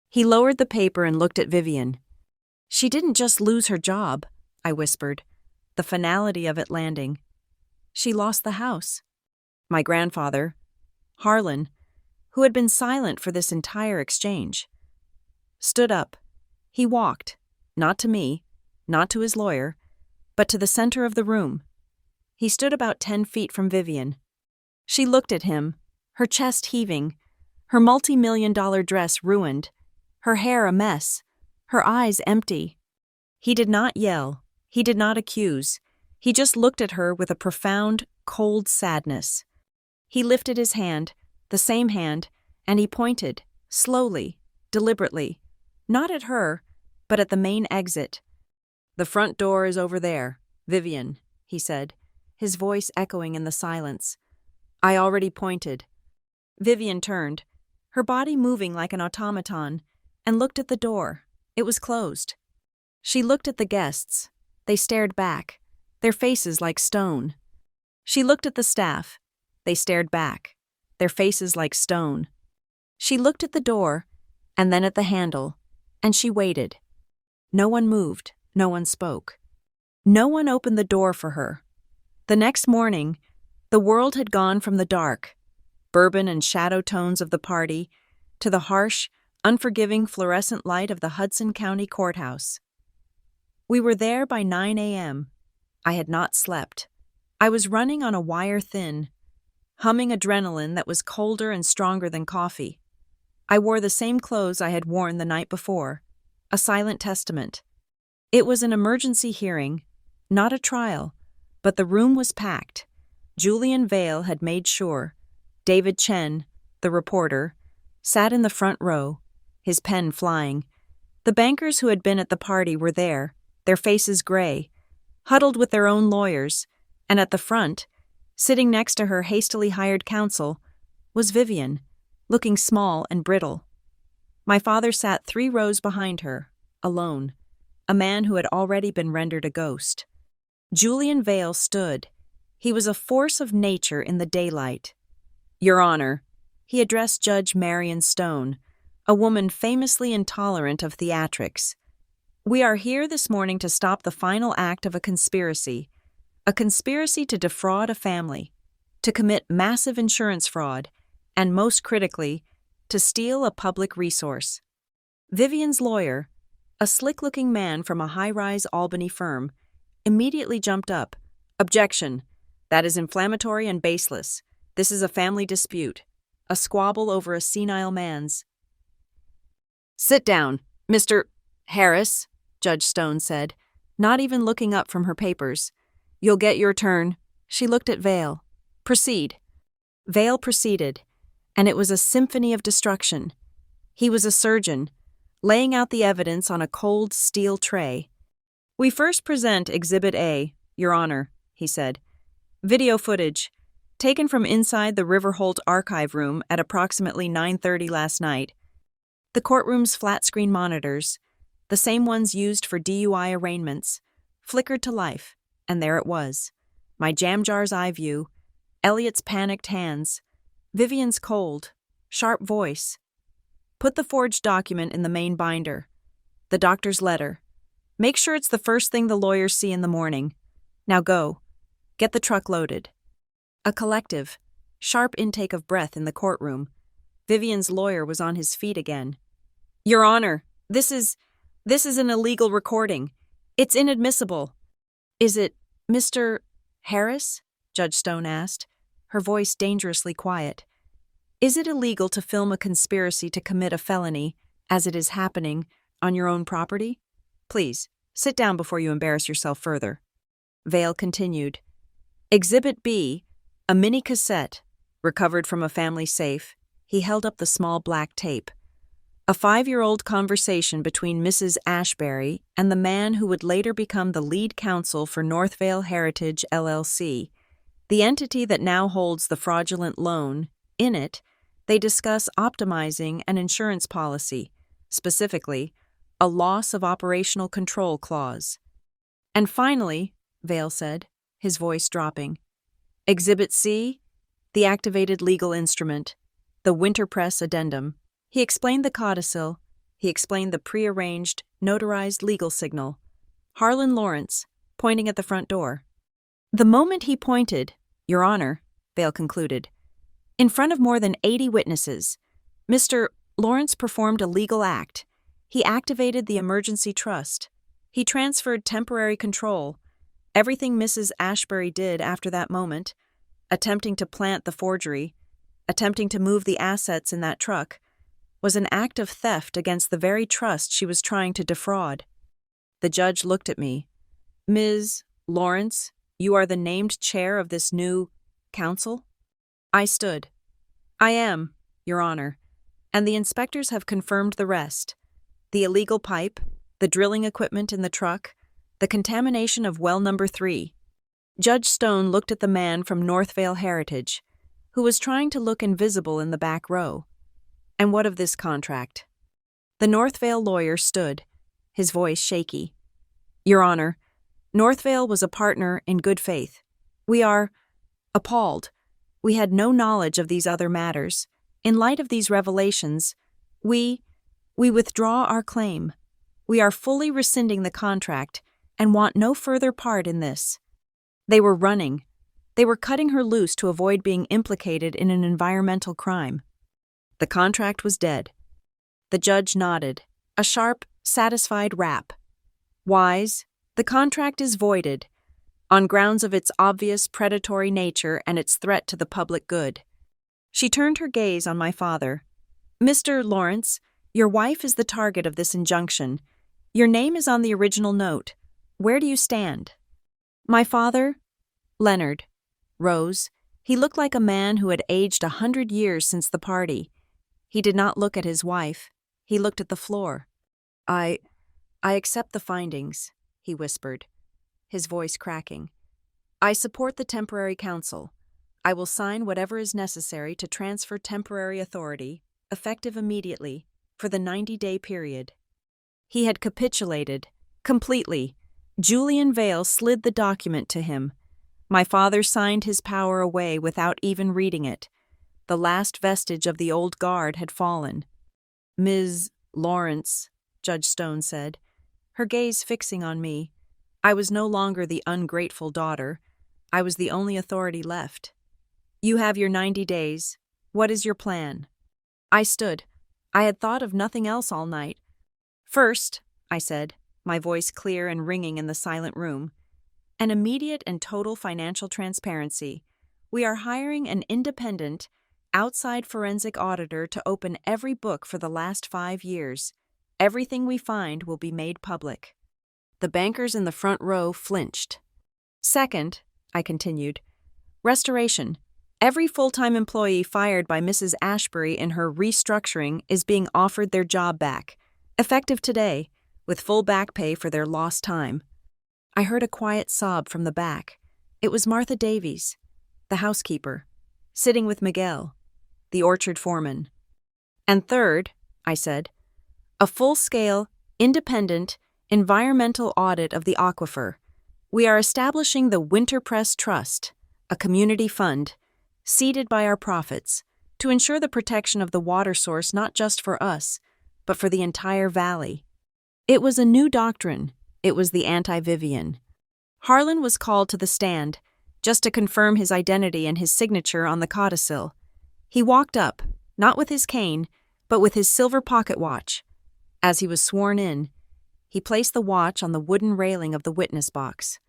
Speaker 1: He lowered the paper and looked at Vivian. She didn't just lose her job, I whispered, the finality of it landing. She lost the house. My grandfather, Harlan, who had been silent for this entire exchange, stood up. He walked, not to me, not to his lawyer, but to the center of the room. He stood about 10 feet from Vivian. She looked at him, her chest heaving, her multi-million-dollar dress ruined, her hair a mess, her eyes empty. He did not yell, he did not accuse, he just looked at her with a profound, cold sadness. He lifted his hand, the same hand, and he pointed, slowly, deliberately, not at her, but at the main exit. The front door is over there, Vivian, he said, his voice echoing in the silence. I already pointed. Vivian turned, her body moving like an automaton, and looked at the door. It was closed. She looked at the guests. They stared back, their faces like stone. She looked at the staff. They stared back, their faces like stone. She looked at the door, and then at the handle, and she waited. No one moved, no one spoke. No one opened the door for her. The next morning, the world had gone from the dark, bourbon and shadow tones of the party, to the harsh, unforgiving fluorescent light of the Hudson County Courthouse. We were there by 9 a.m. I had not slept. I was running on a wire thin, humming adrenaline that was colder and stronger than coffee. I wore the same clothes I had worn the night before, a silent testament. It was an emergency hearing, not a trial, but the room was packed. Julian Vale had made sure. David Chen, the reporter, sat in the front row, his pen flying. The bankers who had been at the party were there, their faces gray, huddled with their own lawyers, and at the front, sitting next to her hastily hired counsel, was Vivian, looking small and brittle. My father sat 3 rows behind her, alone, a man who had already been rendered a ghost. Julian Vale stood. He was a force of nature in the daylight. Your Honor, he addressed Judge Marion Stone, a woman famously intolerant of theatrics. We are here this morning to stop the final act of a conspiracy to defraud a family, to commit massive insurance fraud, and most critically, to steal a public resource. Vivian's lawyer, a slick-looking man from a high-rise Albany firm, immediately jumped up. Objection. That is inflammatory and baseless. This is a family dispute, a squabble over a senile man's. Sit down, Mr. Harris, Judge Stone said, not even looking up from her papers. You'll get your turn. She looked at Vale. Proceed. Vale proceeded, and it was a symphony of destruction. He was a surgeon, laying out the evidence on a cold steel tray. "We first present Exhibit A, Your Honor," he said. "Video footage, taken from inside the Riverholt archive room at approximately 9:30 last night. The courtroom's flat-screen monitors, the same ones used for DUI arraignments, flickered to life, and there it was. My jam jar's eye view, Elliot's panicked hands, Vivian's cold, sharp voice. Put the forged document in the main binder. The doctor's letter. Make sure it's the first thing the lawyers see in the morning. Now go. Get the truck loaded." A collective, sharp intake of breath in the courtroom. Vivian's lawyer was on his feet again. "Your Honor, this is an illegal recording. It's inadmissible." "Is it Mr. Harris?" Judge Stone asked, her voice dangerously quiet. "Is it illegal to film a conspiracy to commit a felony, as it is happening, on your own property? Please, sit down before you embarrass yourself further." Vale continued. "Exhibit B, a mini cassette, recovered from a family safe." He held up the small black tape. "A 5-year-old conversation between Mrs. Ashbury and the man who would later become the lead counsel for Northvale Heritage LLC, the entity that now holds the fraudulent loan. In it, they discuss optimizing an insurance policy, specifically, a loss of operational control clause." "And finally," Vale said, his voice dropping, "Exhibit C, the activated legal instrument, the Winterpress addendum." He explained the codicil. He explained the prearranged, notarized legal signal. "Harlan Lawrence, pointing at the front door." "The moment he pointed, Your Honor," Vale concluded, "in front of more than 80 witnesses, Mr. Lawrence performed a legal act. He activated the emergency trust. He transferred temporary control. Everything Mrs. Ashbury did after that moment, attempting to plant the forgery, attempting to move the assets in that truck, was an act of theft against the very trust she was trying to defraud." The judge looked at me. "Ms. Lawrence, you are the named chair of this new council?" I stood. "I am, Your Honor, and the inspectors have confirmed the rest. The illegal pipe, the drilling equipment in the truck, the contamination of well number 3. Judge Stone looked at the man from Northvale Heritage, who was trying to look invisible in the back row. "And what of this contract?" The Northvale lawyer stood, his voice shaky. "Your Honor, Northvale was a partner in good faith. We are appalled. We had no knowledge of these other matters. In light of these revelations, we withdraw our claim. We are fully rescinding the contract and want no further part in this." They were running. They were cutting her loose to avoid being implicated in an environmental crime. The contract was dead. The judge nodded, a sharp, satisfied rap. "Wise, the contract is voided, on grounds of its obvious predatory nature and its threat to the public good." She turned her gaze on my father. "Mr. Lawrence, your wife is the target of this injunction. Your name is on the original note. Where do you stand?" My father, Leonard, rose. He looked like a man who had aged 100 years since the party. He did not look at his wife. He looked at the floor. I accept the findings," he whispered, his voice cracking. "I support the temporary council. I will sign whatever is necessary to transfer temporary authority, effective immediately, for the 90-day period." He had capitulated, completely. Julian Vale slid the document to him. My father signed his power away without even reading it. The last vestige of the old guard had fallen. "Ms. Lawrence," Judge Stone said, her gaze fixing on me. I was no longer the ungrateful daughter. I was the only authority left. "You have your 90 days. What is your plan?" I stood. I had thought of nothing else all night. "First," I said, my voice clear and ringing in the silent room, "an immediate and total financial transparency. We are hiring an independent, outside forensic auditor to open every book for the last 5 years. Everything we find will be made public." The bankers in the front row flinched. "Second," I continued, "restoration. Every full-time employee fired by Mrs. Ashbury in her restructuring is being offered their job back, effective today, with full back pay for their lost time. I heard a quiet sob from the back. It was Martha Davies, the housekeeper, sitting with Miguel, the orchard foreman. And third, I said, a full-scale, independent, environmental audit of the aquifer. We are establishing the Winterpress Trust, a community fund, seeded by our profits, to ensure the protection of the water source not just for us, but for the entire valley. It was a new doctrine. It was the anti-Vivian. Harlan was called to the stand, just to confirm his identity and his signature on the codicil. He walked up, not with his cane, but with his silver pocket watch. As he was sworn in, he placed the watch on the wooden railing of the witness box.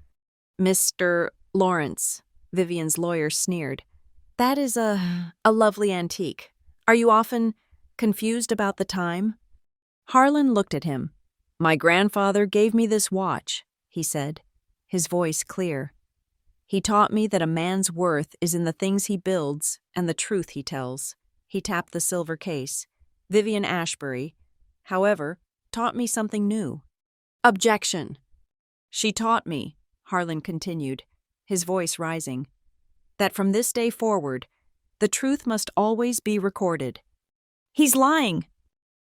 Speaker 1: "Mr. Lawrence," Vivian's lawyer sneered. "That is a lovely antique. Are you often confused about the time?" Harlan looked at him. "My grandfather gave me this watch," he said, his voice clear. "He taught me that a man's worth is in the things he builds and the truth he tells." He tapped the silver case. "Vivian Ashbury, however, taught me something new." "Objection." "She taught me," Harlan continued, his voice rising, "that from this day forward, the truth must always be recorded." "He's lying!"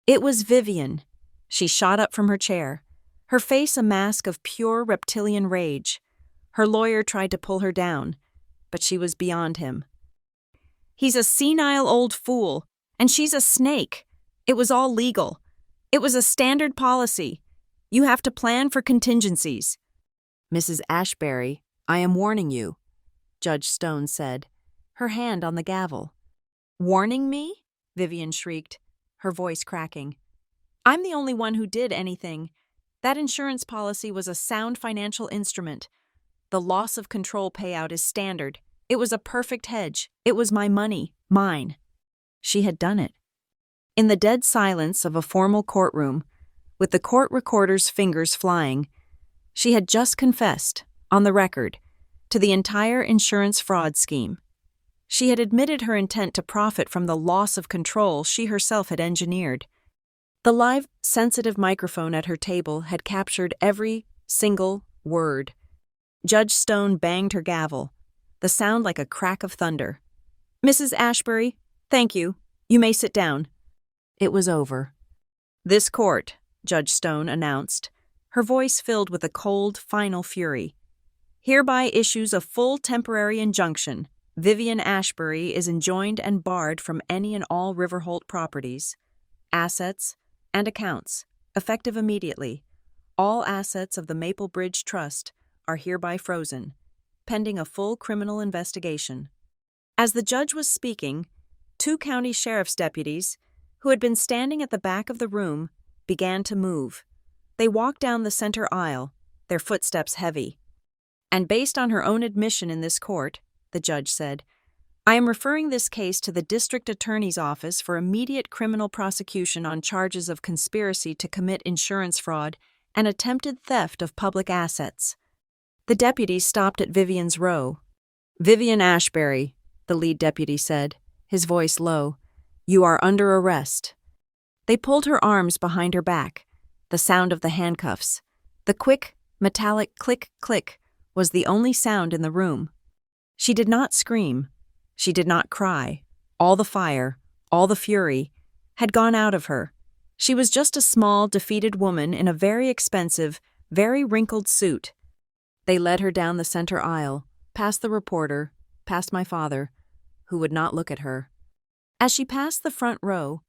Speaker 1: It was Vivian. She shot up from her chair, her face a mask of pure reptilian rage. Her lawyer tried to pull her down, but she was beyond him. "He's a senile old fool, and she's a snake. It was all legal. It was a standard policy. You have to plan for contingencies." "Mrs. Ashbury, I am warning you," Judge Stone said, her hand on the gavel. "Warning me?" Vivian shrieked, her voice cracking. "I'm the only one who did anything. That insurance policy was a sound financial instrument. The loss of control payout is standard. It was a perfect hedge. It was my money, mine." She had done it. In the dead silence of a formal courtroom, with the court recorder's fingers flying, she had just confessed, on the record, to the entire insurance fraud scheme. She had admitted her intent to profit from the loss of control she herself had engineered. The live, sensitive microphone at her table had captured every single word. Judge Stone banged her gavel, the sound like a crack of thunder. "Mrs. Ashbury, thank you. You may sit down." It was over. "This court," Judge Stone announced, her voice filled with a cold, final fury, "hereby issues a full temporary injunction. Vivian Ashbury is enjoined and barred from any and all Riverholt properties, assets, and accounts, effective immediately. All assets of the Maple Bridge Trust are hereby frozen, pending a full criminal investigation." As the judge was speaking, 2 county sheriff's deputies, who had been standing at the back of the room, began to move. They walked down the center aisle, their footsteps heavy. "And based on her own admission in this court," the judge said, "I am referring this case to the district attorney's office for immediate criminal prosecution on charges of conspiracy to commit insurance fraud and attempted theft of public assets." The deputy stopped at Vivian's row. "Vivian Ashbury," the lead deputy said, his voice low, "you are under arrest." They pulled her arms behind her back, the sound of the handcuffs. The quick, metallic click-click was the only sound in the room. She did not scream. She did not cry. All the fire, all the fury, had gone out of her. She was just a small, defeated woman in a very expensive, very wrinkled suit. They led her down the center aisle, past the reporter, past my father, who would not look at her. As she passed the front row,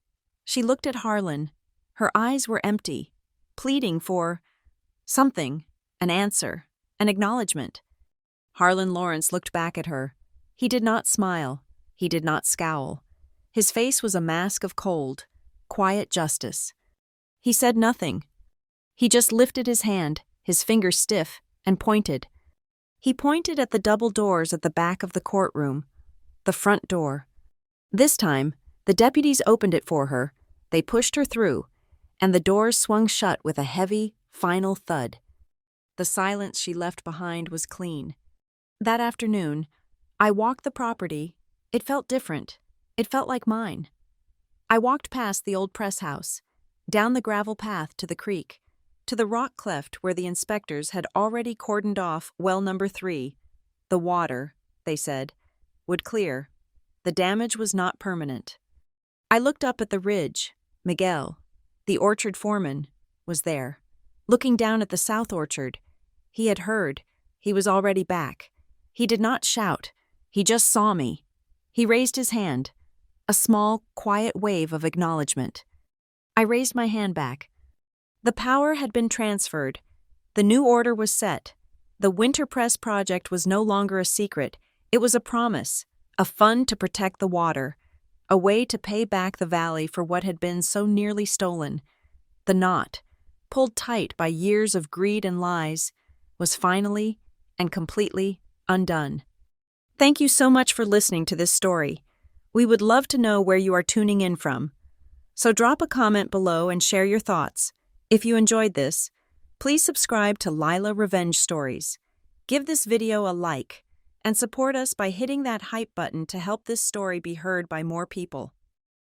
Speaker 1: she looked at Harlan. Her eyes were empty, pleading for something, an answer, an acknowledgement. Harlan Lawrence looked back at her. He did not smile. He did not scowl. His face was a mask of cold, quiet justice. He said nothing. He just lifted his hand, his finger stiff, and pointed. He pointed at the double doors at the back of the courtroom, the front door. This time, the deputies opened it for her. They pushed her through, and the doors swung shut with a heavy, final thud. The silence she left behind was clean. That afternoon, I walked the property It felt different. It felt like mine. I walked past the old press house, down the gravel path to the creek, to the rock cleft where the inspectors had already cordoned off well number 3. The water, they said, would clear. The damage was not permanent. I looked up at the ridge. Miguel, the orchard foreman, was there. Looking down at the south orchard, he had heard. He was already back. He did not shout. He just saw me. He raised his hand, a small, quiet wave of acknowledgement. I raised my hand back. The power had been transferred. The new order was set. The winter press project was no longer a secret. It was a promise, a fund to protect the water, a way to pay back the valley for what had been so nearly stolen. The knot, pulled tight by years of greed and lies, was finally and completely undone. Thank you so much for listening to this story. We would love to know where you are tuning in from. So drop a comment below and share your thoughts. If you enjoyed this, please subscribe to Lila Revenge Stories. Give this video a like and support us by hitting that hype button to help this story be heard by more people.